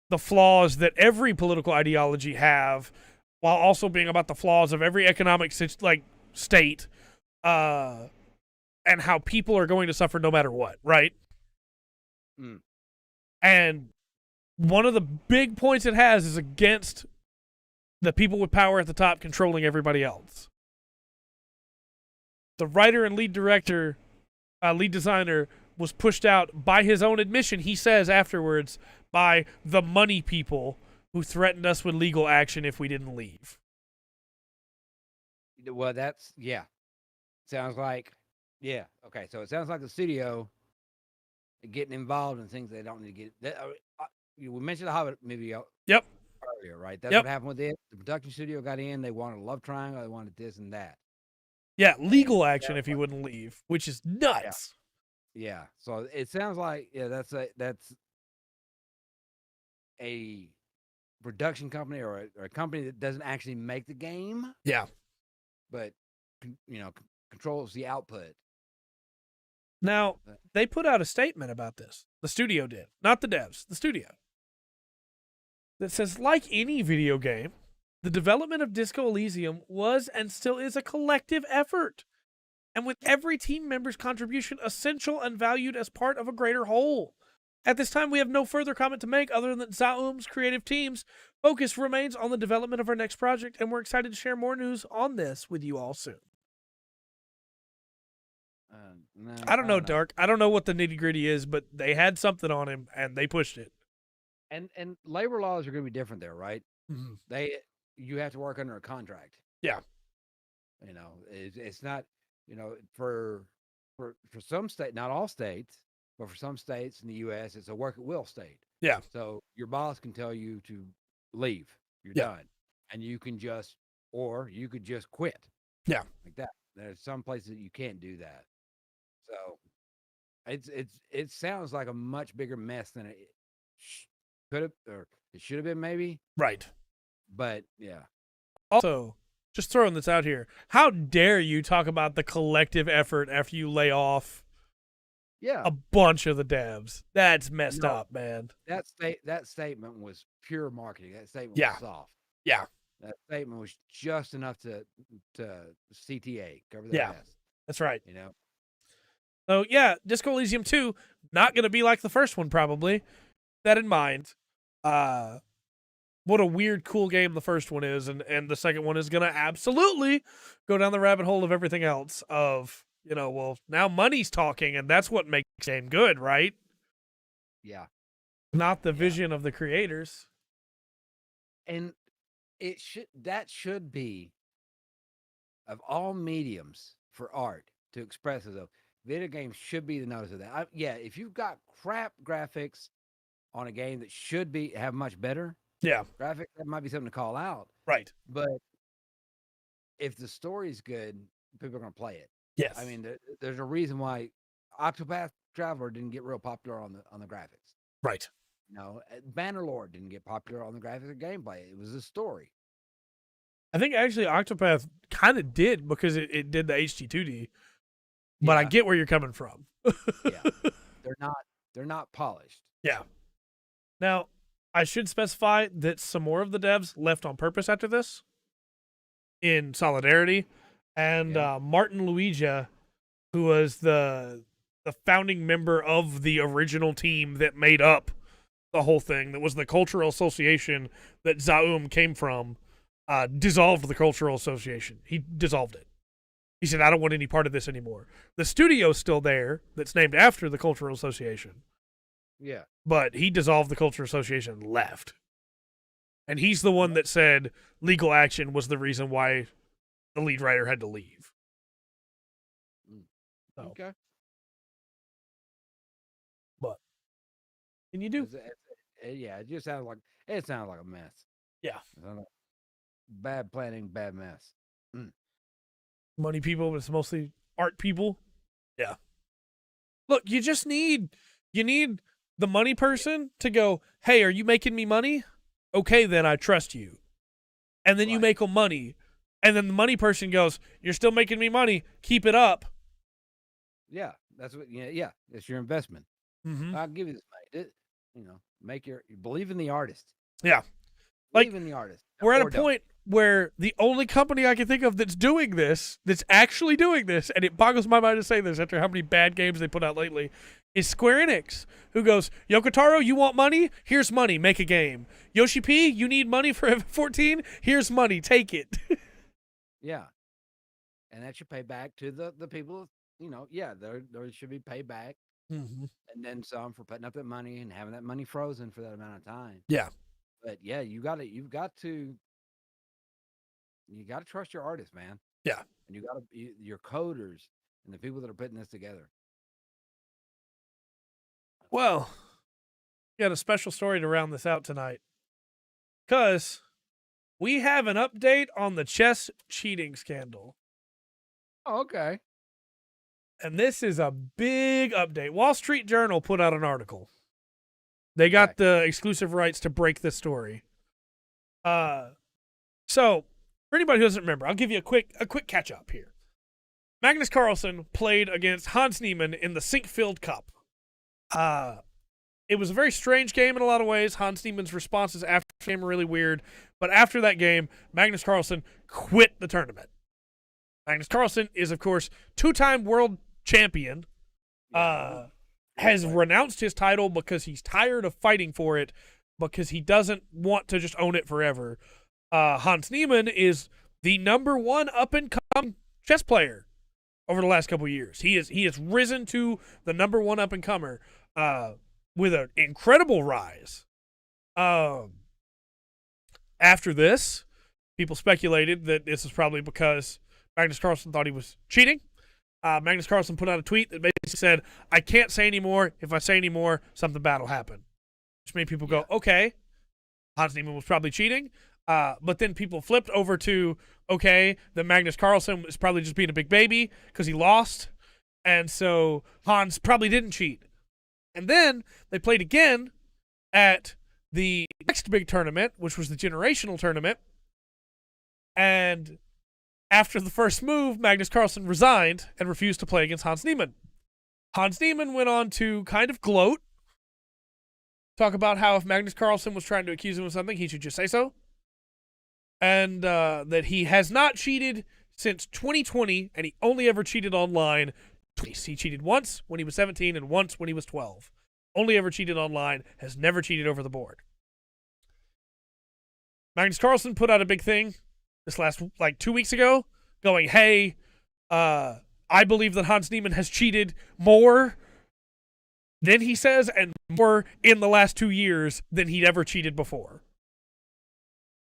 the flaws that every political ideology have, while also being about the flaws of every economic state, and how people are going to suffer no matter what, right? Mm. And one of the big points it has is against the people with power at the top controlling everybody else. The writer and lead designer was pushed out by his own admission. He says afterwards, by the money people who threatened us with legal action if we didn't leave. Well, that's sounds like okay. So it sounds like the studio getting involved in things they don't need to get. We mentioned the Hobbit movie. Yep. Earlier, right? That's what happened with it. The production studio got in. They wanted a love triangle. They wanted this and that. Yeah, legal action if you wouldn't leave, which is nuts. Yeah. So it sounds like that's a production company or a company that doesn't actually make the game. Yeah. But controls the output. Now, they put out a statement about this. The studio did, not the devs, the studio. That says, like any video game, the development of Disco Elysium was and still is a collective effort, and with every team member's contribution essential and valued as part of a greater whole. At this time, we have no further comment to make other than that Zaum's creative team's focus remains on the development of our next project, and we're excited to share more news on this with you all soon. I don't know, Dark. I don't know what the nitty-gritty is, but they had something on him, and they pushed it. And labor laws are going to be different there, right? Mm-hmm. You have to work under a contract. Yeah. It's not, for some state, not all states, but for some states in the U.S., it's a work at will state. Yeah. So your boss can tell you to leave. You're done. And you can just quit. Yeah. Like that. There's some places you can't do that. So it sounds like a much bigger mess than it could have, or it should have been, maybe. Right. But yeah. Also, just throwing this out here, how dare you talk about the collective effort after you lay off a bunch of the devs? That's messed up, man. That statement was pure marketing. That statement was soft. Yeah. That statement was just enough to CTA, cover the mess. That's right. So yeah, Disco Elysium 2, not gonna be like the first one, probably. That in mind. What a weird, cool game the first one is, and the second one is gonna absolutely go down the rabbit hole of everything else. Of well, now money's talking, and that's what makes the game good, right? Yeah. Not the vision of the creators. And that should be, of all mediums for art to express it, though, video games should be the nose of that. If you've got crap graphics on a game that should have much better graphics, that might be something to call out. Right. But if the story's good, people are going to play it. Yes. I mean, there's a reason why Octopath Traveler didn't get real popular on the graphics. Right. Bannerlord didn't get popular on the graphics or gameplay. It was the story. I think actually Octopath kind of did, because it did the HD2D. But I get where you're coming from. They're not polished. Yeah. Now, I should specify that some more of the devs left on purpose after this, in solidarity, and Martin Luigia, who was the founding member of the original team that made up the whole thing, that was the cultural association that Zaum came from, dissolved the cultural association. He dissolved it. He said, I don't want any part of this anymore. The studio's still there, that's named after the cultural association. Yeah. But he dissolved the cultural association and left. And he's the one that said legal action was the reason why the lead writer had to leave. So. Okay. But can you do? It just sounds like a mess. Yeah. Bad planning, bad mess. Money people, but it's mostly art people. Yeah. Look, you need the money person to go, hey, are you making me money? Okay, then I trust you. And then you make them money. And then the money person goes, you're still making me money. Keep it up. Yeah, that's what. Yeah, it's your investment. Mm-hmm. I'll give you this money. Believe in the artist. Yeah, believe in the artist. We're at a point where the only company I can think of that's doing this, that's actually doing this, and it boggles my mind to say this after how many bad games they put out lately, is Square Enix, who goes, Yokotaro, you want money? Here's money. Make a game. Yoshi P, you need money for F14? Here's money. Take it. Yeah. And that should pay back to the people, there should be payback. Mm-hmm. and then some for putting up that money and having that money frozen for that amount of time. Yeah. But yeah, you've got to trust your artists, man. Yeah. And your coders and the people that are putting this together. Well, we got a special story to round this out tonight. Because we have an update on the chess cheating scandal. Oh, okay. And this is a big update. Wall Street Journal put out an article. They got the exclusive rights to break this story. So, for anybody who doesn't remember, I'll give you a quick catch up here. Magnus Carlsen played against Hans Niemann in the Sinkfield Cup. It was a very strange game in a lot of ways. Hans Niemann's responses after the game were really weird. But after that game, Magnus Carlsen quit the tournament. Magnus Carlsen is, of course, two-time world champion. Has renounced his title because he's tired of fighting for it, because he doesn't want to just own it forever. Hans Niemann is the #1 up-and-coming chess player over the last couple of years. He has risen to the #1 up-and-comer with an incredible rise. After this, people speculated that this is probably because Magnus Carlsen thought he was cheating. Magnus Carlsen put out a tweet that basically said, "I can't say anymore. If I say anymore, something bad will happen." Which made people go, okay, Hans Niemann was probably cheating. But then people flipped over to, okay, the Magnus Carlsen was probably just being a big baby because he lost. And so Hans probably didn't cheat. And then they played again at the next big tournament, which was the Generational Tournament. And after the first move, Magnus Carlsen resigned and refused to play against Hans Niemann. Hans Niemann went on to kind of gloat, talk about how if Magnus Carlsen was trying to accuse him of something, he should just say so. And that he has not cheated since 2020, and he only ever cheated online twice. He cheated once when he was 17 and once when he was 12. Only ever cheated online, has never cheated over the board. Magnus Carlsen put out a big thing this last, 2 weeks ago, going, hey, I believe that Hans Niemann has cheated more than he says, and more in the last 2 years than he'd ever cheated before.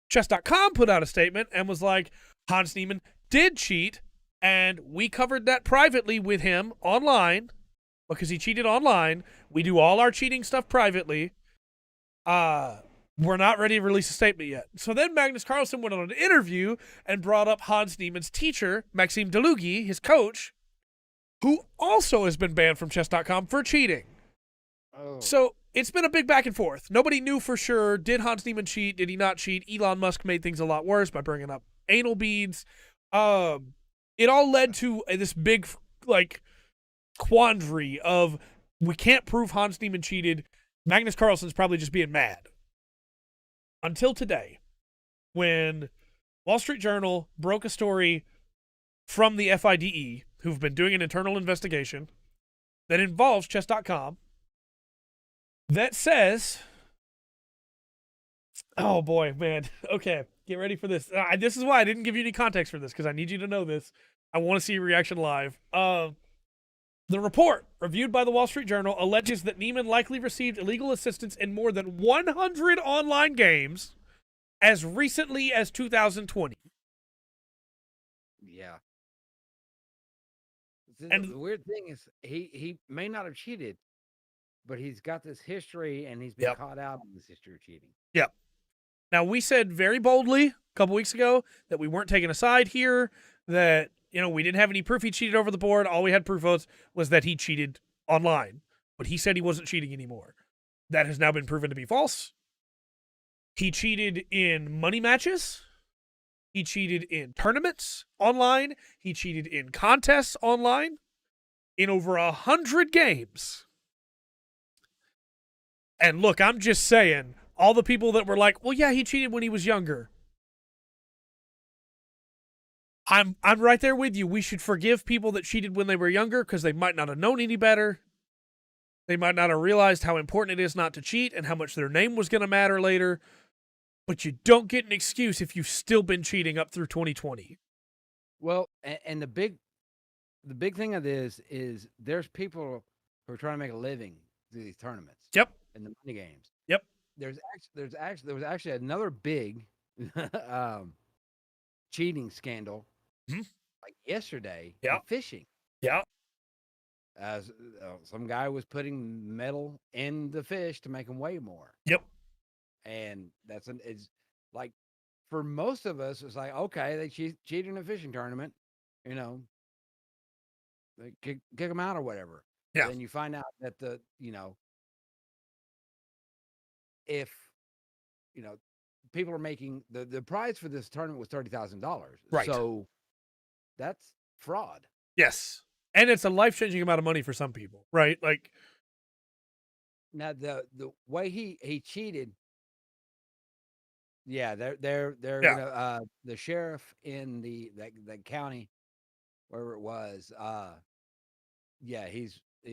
Chess.com put out a statement and was like, Hans Niemann did cheat, and we covered that privately with him online, because he cheated online. We do all our cheating stuff privately. We're not ready to release a statement yet. So then Magnus Carlsen went on an interview and brought up Hans Niemann's teacher, Maxime Delugy, his coach, who also has been banned from Chess.com for cheating. Oh. So it's been a big back and forth. Nobody knew for sure. Did Hans Niemann cheat? Did he not cheat? Elon Musk made things a lot worse by bringing up anal beads. It all led to this big, quandary of we can't prove Hans Niemann cheated. Magnus Carlsen's probably just being mad. Until today, when Wall Street Journal broke a story from the FIDE, who've been doing an internal investigation that involves Chess.com, that says, oh boy, man, okay, get ready for this. This is why I didn't give you any context for this, because I need you to know this. I want to see your reaction live. The report, reviewed by the Wall Street Journal, alleges that Niemann likely received illegal assistance in more than 100 online games as recently as 2020. Yeah. And the weird thing is, he may not have cheated, but he's got this history, and he's been caught out on this history of cheating. Yep. Now, we said very boldly a couple weeks ago that we weren't taking a side here, that we didn't have any proof he cheated over the board. All we had proof of was that he cheated online. But he said he wasn't cheating anymore. That has now been proven to be false. He cheated in money matches. He cheated in tournaments online. He cheated in contests online. In over 100 games. And look, I'm just saying, all the people that were like, well, yeah, he cheated when he was younger. I'm right there with you. We should forgive people that cheated when they were younger because they might not have known any better. They might not have realized how important it is not to cheat and how much their name was going to matter later. But you don't get an excuse if you've still been cheating up through 2020. Well, and the big thing of this is there's people who are trying to make a living through these tournaments. Yep. And the money games. Yep. There was actually another big cheating scandal like yesterday in fishing. Yeah. As some guy was putting metal in the fish to make them weigh more. Yep. And it's like, for most of us, it's like, okay, they cheated in a fishing tournament, you know, they kick them out or whatever. Yeah. Then you find out that if people are making the prize for this tournament was $30,000. Right. So that's fraud. Yes. And it's a life-changing amount of money for some people, right? Like, now the way he cheated, yeah, they're gonna, the sheriff in that county, wherever it was, yeah, he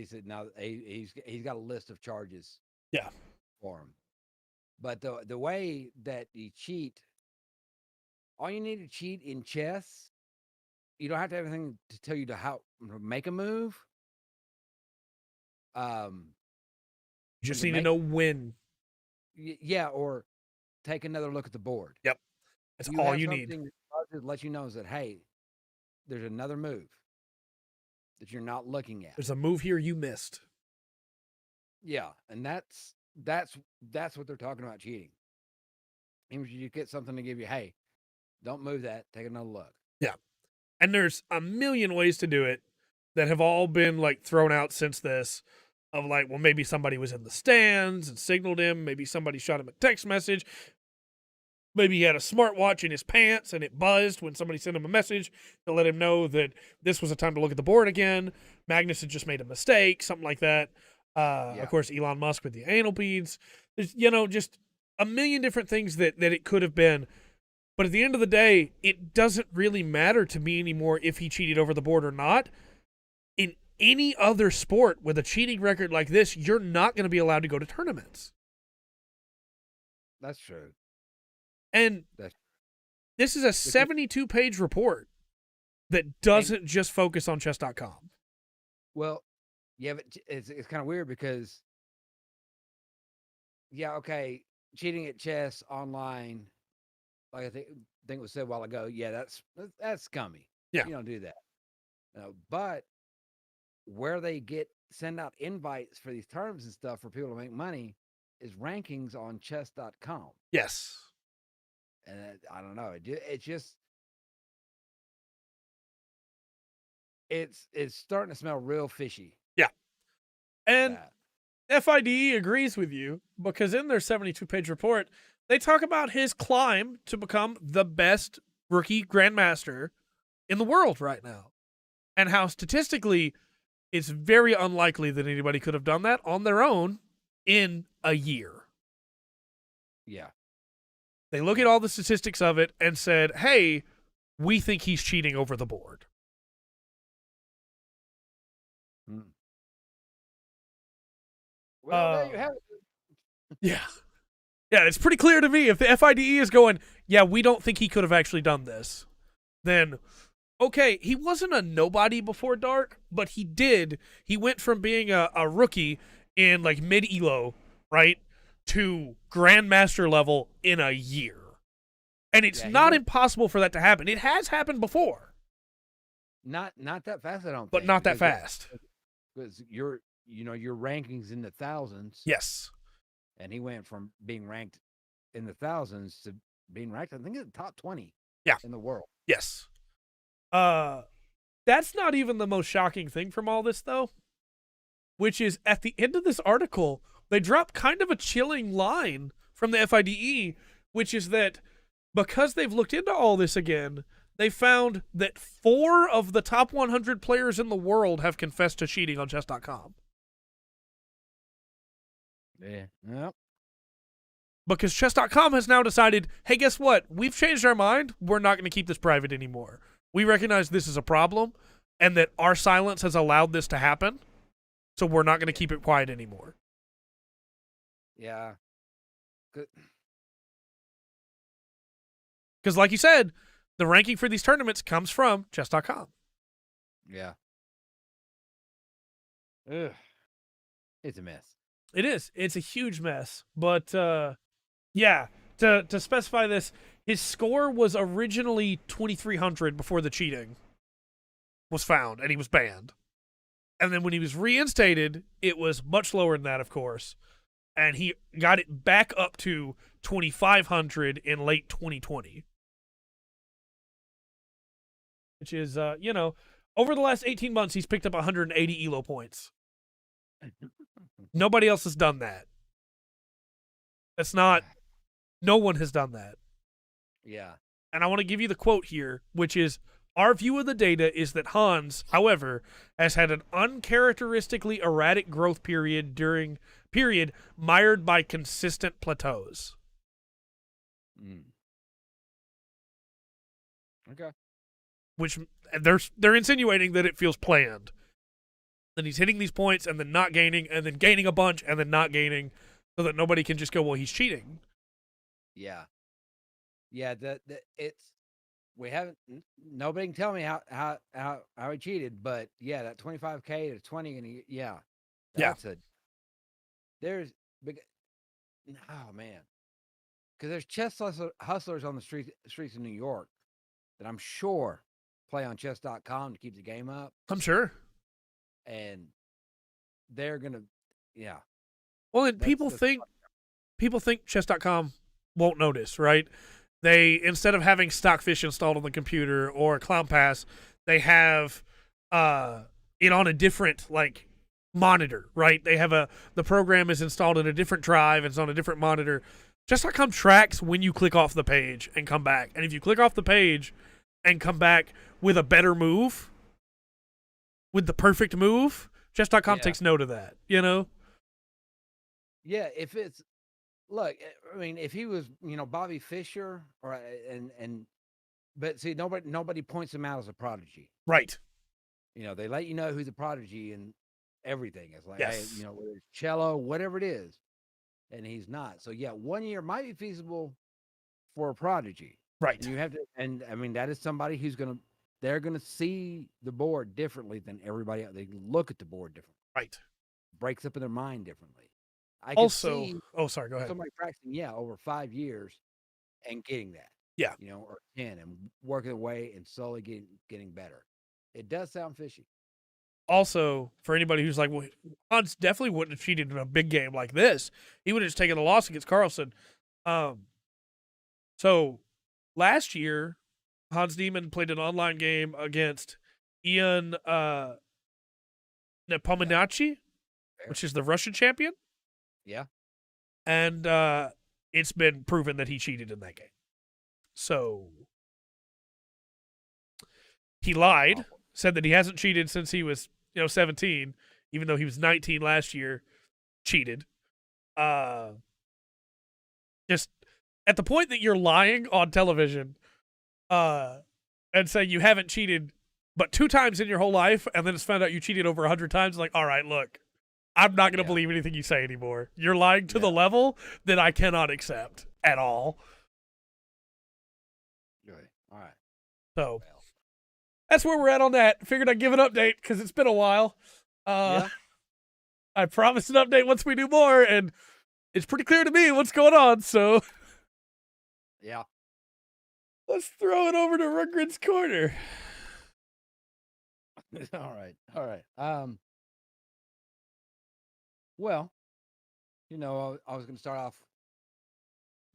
said now he's got a list of charges, yeah, for him. But the way that you cheat, all you need to cheat in chess, you don't have to have anything to tell you how to make a move. You just need to know when. Yeah, or take another look at the board. Yep. That's all you need. That lets you know that, hey, there's another move that you're not looking at. There's a move here you missed. Yeah, and that's what they're talking about cheating. Even if you get something to give you, hey, don't move that, take another look. Yeah. And there's a million ways to do it that have all been like thrown out since this, of like, well, maybe somebody was in the stands and signaled him. Maybe somebody shot him a text message. Maybe he had a smartwatch in his pants and it buzzed when somebody sent him a message to let him know that this was a time to look at the board again. Magnus had just made a mistake, something like that. Of course, Elon Musk with the anal beads. There's, just a million different things that it could have been. But at the end of the day, it doesn't really matter to me anymore if he cheated over the board or not. In any other sport with a cheating record like this, you're not going to be allowed to go to tournaments. That's true. And this is a 72-page report that doesn't just focus on chess.com. Well, yeah, but it's kind of weird because, yeah, okay, cheating at chess online, like I think it was said a while ago, yeah, that's scummy. Yeah. You don't do that. But where they send out invites for these tournaments and stuff for people to make money is rankings on chess.com. Yes. And I don't know. It's just, it's starting to smell real fishy. Yeah. And FIDE agrees with you because in their 72-page report, they talk about his climb to become the best rookie grandmaster in the world right now. And how statistically, it's very unlikely that anybody could have done that on their own in a year. Yeah. They look at all the statistics of it and said, hey, we think he's cheating over the board. Well, there you have it. Yeah. Yeah, it's pretty clear to me if the FIDE is going, yeah, we don't think he could have actually done this, then, okay, he wasn't a nobody before Dark, but he did. He went from being a rookie in like mid-elo, right, to Grandmaster level in a year. And it's not impossible for that to happen. It has happened before. Not that fast, I don't think. But not that fast. Because your rankings in the thousands. Yes. And he went from being ranked in the thousands to being ranked, I think, in the top 20 in the world. Yes. That's not even the most shocking thing from all this, though, which is at the end of this article, they drop kind of a chilling line from the FIDE, which is that because they've looked into all this again, they found that 4 of the top 100 players in the world have confessed to cheating on chess.com. Yeah. Yep. Because chess.com has now decided, hey, guess what? We've changed our mind. We're not going to keep this private anymore. We recognize this is a problem and that our silence has allowed this to happen. So we're not going to keep it quiet anymore. Yeah. Good. Because like you said, the ranking for these tournaments comes from chess.com. Yeah. Ugh. It's a mess. It is. It's a huge mess. But yeah, to specify this, his score was originally 2,300 before the cheating was found, and he was banned. And then when he was reinstated, it was much lower than that, of course. And he got it back up to 2,500 in late 2020. Which is, over the last 18 months, he's picked up 180 ELO points. Nobody else has done that. That's not, no one has done that. Yeah. And I want to give you the quote here, which is, our view of the data is that Hans, however, has had an uncharacteristically erratic growth period mired by consistent plateaus. Okay. Which they're insinuating that it feels planned. Then he's hitting these points and then not gaining, and then gaining a bunch and then not gaining, so that nobody can just go, well, he's cheating. Yeah. Yeah, we haven't, nobody can tell me how he cheated, but yeah, that 25K to 20, and there's big, oh man, because there's chess hustlers on the streets of New York that I'm sure play on chess.com to keep the game up. I'm sure. And they're gonna, yeah. Well, and people think chess.com won't notice, right? They, instead of having Stockfish installed on the computer or Clown Pass, they have it on a different monitor, right? They have the program is installed in a different drive, it's on a different monitor. Chess.com tracks when you click off the page and come back. And if you click off the page and come back with a better move, with the perfect move, chess.com takes note of that, Yeah, if it's, look, I mean, if he was, Bobby Fischer, but see, nobody points him out as a prodigy. Right. They let you know who's a prodigy and everything. It's like, yes. Hey, whether it's cello, whatever it is, and he's not. So yeah, 1 year might be feasible for a prodigy. Right. And you have to, and I mean, that is somebody who's they're going to see the board differently than everybody else. They look at the board differently. Right. Breaks up in their mind differently. I also, see sorry, go ahead. Somebody practicing, over 5 years and getting that. Yeah. Or 10 and working away and slowly getting better. It does sound fishy. Also, for anybody who's like, well, Hans definitely wouldn't have cheated in a big game like this. He would have just taken a loss against Carlsen. So last year, Hans Niemann played an online game against Ian Nepomuceno, which is the Russian champion. Yeah. And it's been proven that he cheated in that game. So he lied, said that he hasn't cheated since he was, 17, even though he was 19 last year, cheated. Just at the point that you're lying on television and saying you haven't cheated but 2 times in your whole life, and then it's found out you cheated over 100 times, like, all right, look, I'm not going to believe anything you say anymore. You're lying to the level that I cannot accept at all. Good. All right. So that's where we're at on that. Figured I'd give an update because it's been a while. I promised an update once we do more, and it's pretty clear to me what's going on. So yeah, let's throw it over to Rugrid's Corner. All right. Well, I was going to start off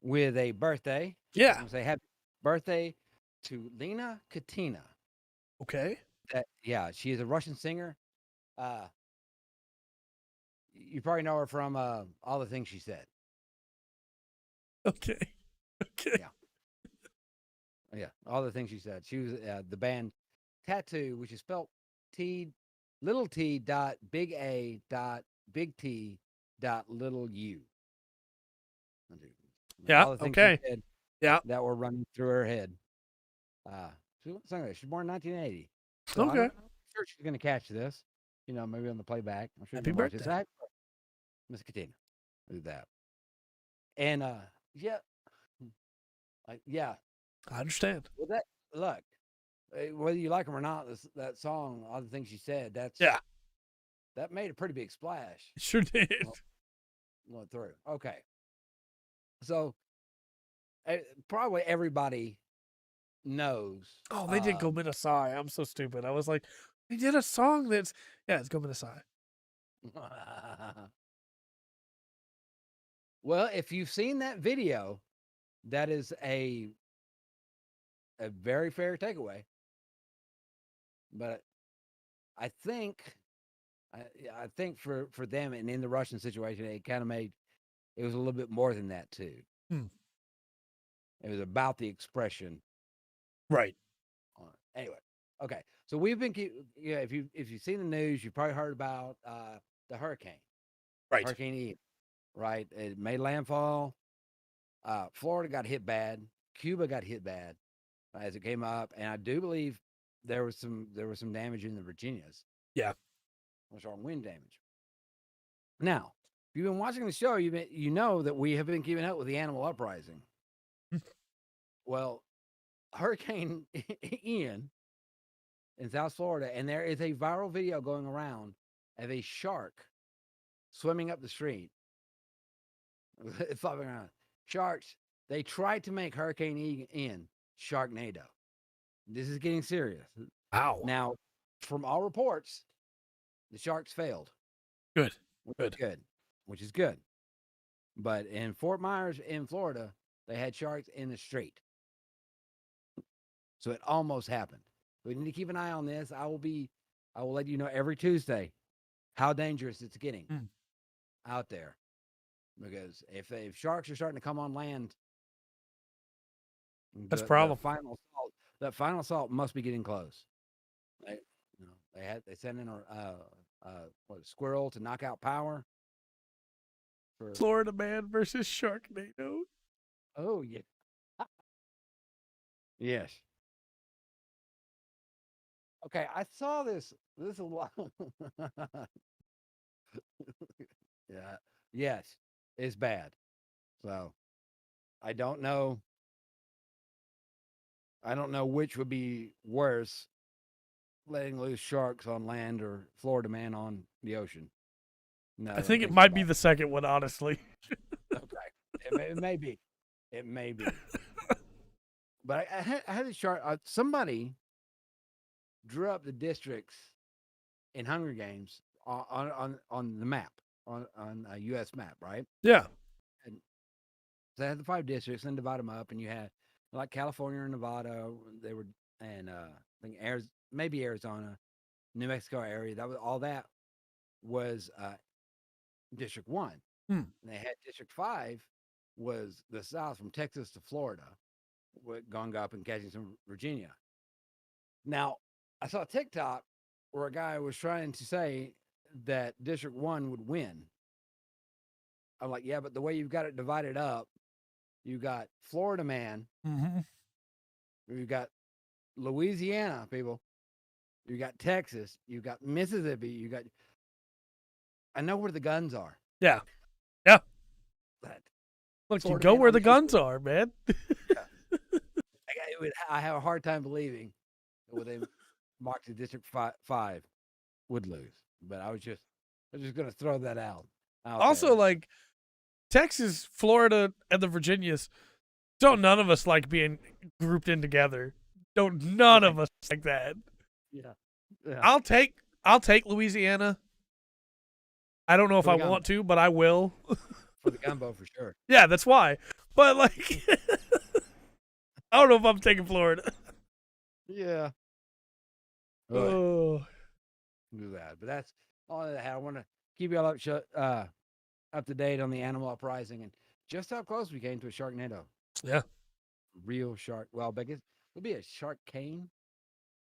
with a birthday. Yeah. I'm going to say happy birthday to Lena Katina. Okay. She is a Russian singer. You probably know her from All the Things She Said. Okay. Yeah, All the Things She Said. She was the band Tattoo, which is spelled little t dot big A dot big T dot little U. Yeah. All the things Okay. she said that were running through her head. She's born in 1980. So okay. I'm sure she's going to catch this. Maybe on the playback. I'm sure Happy birthday, Happy Miss Katina. Do that. And I understand. Well, look, whether you like them or not, that song, All the Things She Said, that's that made a pretty big splash. It sure did. Went through. Okay. So probably everybody knows. Oh, they did Go Minasai. I'm so stupid. I was like, they did a song that's it's Go Minasai. Well, if you've seen that video, that is a very fair takeaway. But I think for them and in the Russian situation, it kind of it was a little bit more than that too. It was about the expression, right? Anyway, okay. So we've been, if you've seen the news, you've probably heard about the hurricane, right? Hurricane Ian, right? It made landfall. Florida got hit bad. Cuba got hit bad as it came up, and I do believe there was some damage in the Virginias. Yeah, which are wind damage. Now, if you've been watching the show, you know that we have been keeping up with the animal uprising. Well, Hurricane Ian in South Florida, and there is a viral video going around of a shark swimming up the street. Flopping around. Sharks, they tried to make Hurricane Ian Sharknado. This is getting serious. Ow. Now, from all reports, the sharks failed. Good. Which is good. But in Fort Myers in Florida, they had sharks in the street. So it almost happened. We need to keep an eye on this. I will let you know every Tuesday how dangerous it's getting out there. Because if sharks are starting to come on land, that's a problem. That final assault must be getting close. They sent in a squirrel to knock out power. Florida man versus Sharknado. Oh yeah. Yes. Okay, I saw this. This is a lot. Yeah. Yes, it's bad. So I don't know. Which would be worse, letting loose sharks on land or Florida man on the ocean. No, I think it might be the second one, honestly. Okay, it may be. It may be. But I had a chart. Somebody drew up the districts in Hunger Games on the map, on a U.S. map, right? Yeah. And so they had the 5 districts and divide them up, and you had like California and Nevada. They were, and I think maybe Arizona, New Mexico area. That was District 1. And they had District 5 was the South from Texas to Florida, going up and catching some Virginia. Now, I saw TikTok where a guy was trying to say that District 1 would win. I'm like, yeah, but the way you've got it divided up, you got Florida man, you got Louisiana people, you got Texas, you got Mississippi, I know where the guns are. Yeah. Yeah. But look, you go where the guns are, man. Yeah. I have a hard time believing that when they marked the District 5 would lose. But I was just going to throw that out. Also, there. like Texas, Florida, and the Virginias, none of us like being grouped in together. None of us like that. Yeah. I'll take Louisiana. I don't know if I want to, but I will. For the gumbo, for sure. Yeah, that's why. But like, I don't know if I'm taking Florida. Yeah. Oh. Do that, but that's all I had. I want to keep you all up to date on the animal uprising and just how close we came to a Sharknado. Yeah. Real shark. Well, I guess it'll be a shark cane.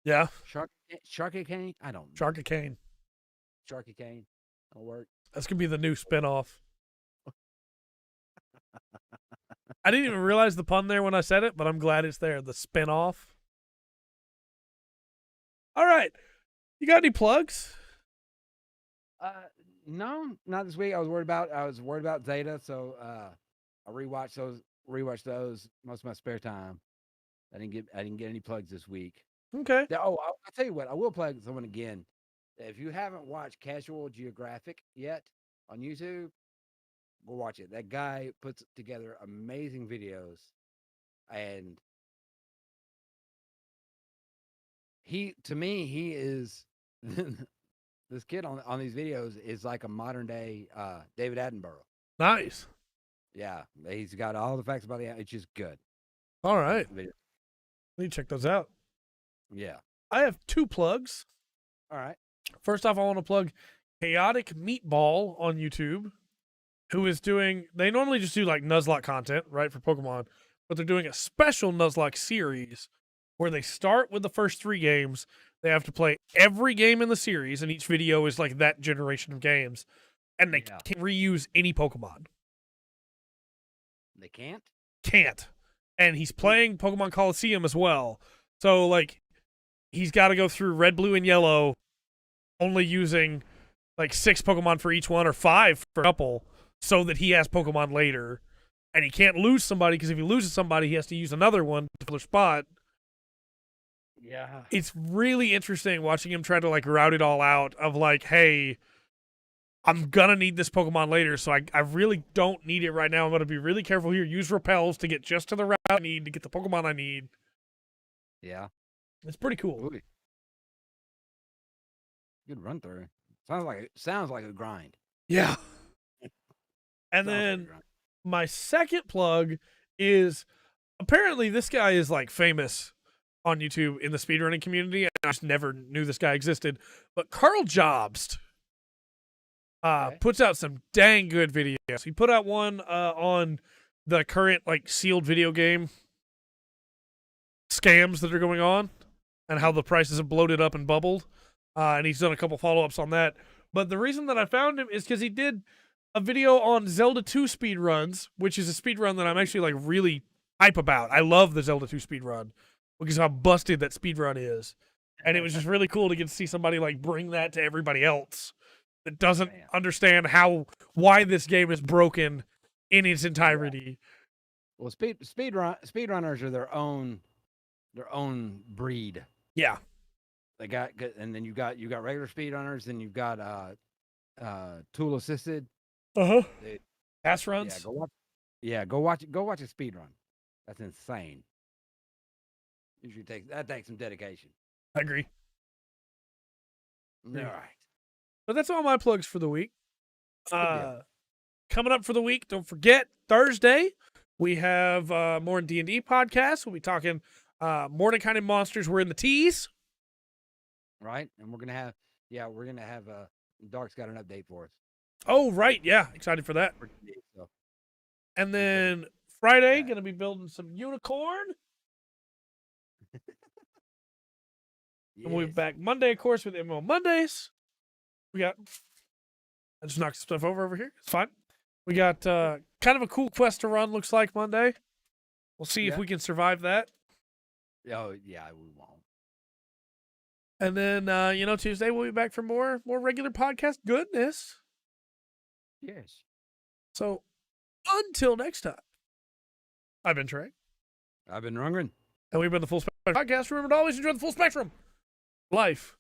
Yeah. Sharky cane? I don't know. Sharky cane. Sharky cane. That'll work. That's going to be the new spinoff. I didn't even realize the pun there when I said it, but I'm glad it's there. The spinoff. All right. You got any plugs? No, not this week. I was worried about Zeta, so I rewatched those most of my spare time. I didn't get any plugs this week. Okay. I'll tell you what, I will plug someone again If you haven't watched Casual Geographic yet on YouTube, go watch it. That guy puts together amazing videos, and to me, he is this kid on these videos is like a modern day David Attenborough. Nice. Yeah, he's got all the facts about it. It's just good. All right. Video. Let me check those out. Yeah. I have 2 plugs. All right. First off, I want to plug Chaotic Meatball on YouTube, who is doing, they normally just do like Nuzlocke content, right, for Pokemon, but they're doing a special Nuzlocke series where they start with the first 3 games. They have to play every game in the series, and each video is like that generation of games, and they can't reuse any Pokemon. They can't? Can't. And he's playing Pokemon Coliseum as well. So, like, he's got to go through red, blue, and yellow, only using like 6 Pokemon for each one or 5 for a couple, so that he has Pokemon later. And he can't lose somebody, because if he loses somebody, he has to use another one to fill their spot. Yeah. It's really interesting watching him try to like route it all out of like, hey, I'm going to need this Pokemon later, so I really don't need it right now. I'm going to be really careful here. Use repels to get just to the route I need to get the Pokemon I need. Yeah. It's pretty cool. Ooh. Good run through. Sounds like a grind. Yeah. And then my second plug is, apparently this guy is like famous on YouTube in the speedrunning community. I just never knew this guy existed. But Carl Jobst puts out some dang good videos. He put out one on the current like sealed video game scams that are going on and how the prices have bloated up and bubbled. And he's done a couple follow-ups on that. But the reason that I found him is because he did a video on Zelda 2 speedruns, which is a speedrun that I'm actually like really hype about. I love the Zelda 2 speedrun because of how busted that speedrun is. And it was just really cool to get to see somebody like bring that to everybody else that doesn't understand why this game is broken in its entirety. Well, speedrunners are their own breed. Yeah. They got, and then you got regular speedrunners, then you've got tool assisted. Pass runs. Go watch a speed run. That's insane. Usually takes some dedication. I agree. All right. But that's all my plugs for the week. Coming up for the week, don't forget, Thursday, we have more D&D podcast. We'll be talking Mordecai and monsters. We're in the teas. Right. And we're going to have Dark's got an update for us. Oh, right. Yeah. Excited for that. And then Friday, going to be building some unicorn. And we'll be back Monday, of course, with MMO Mondays. I just knocked some stuff over here. It's fine. We got kind of a cool quest to run, looks like, Monday. We'll see if we can survive that. Oh, yeah, we won't. And then, Tuesday we'll be back for more regular podcast goodness. Yes. So, until next time, I've been Trey. I've been Rungren. And we've been the Full Spectrum Podcast. Remember to always enjoy the full spectrum. Life.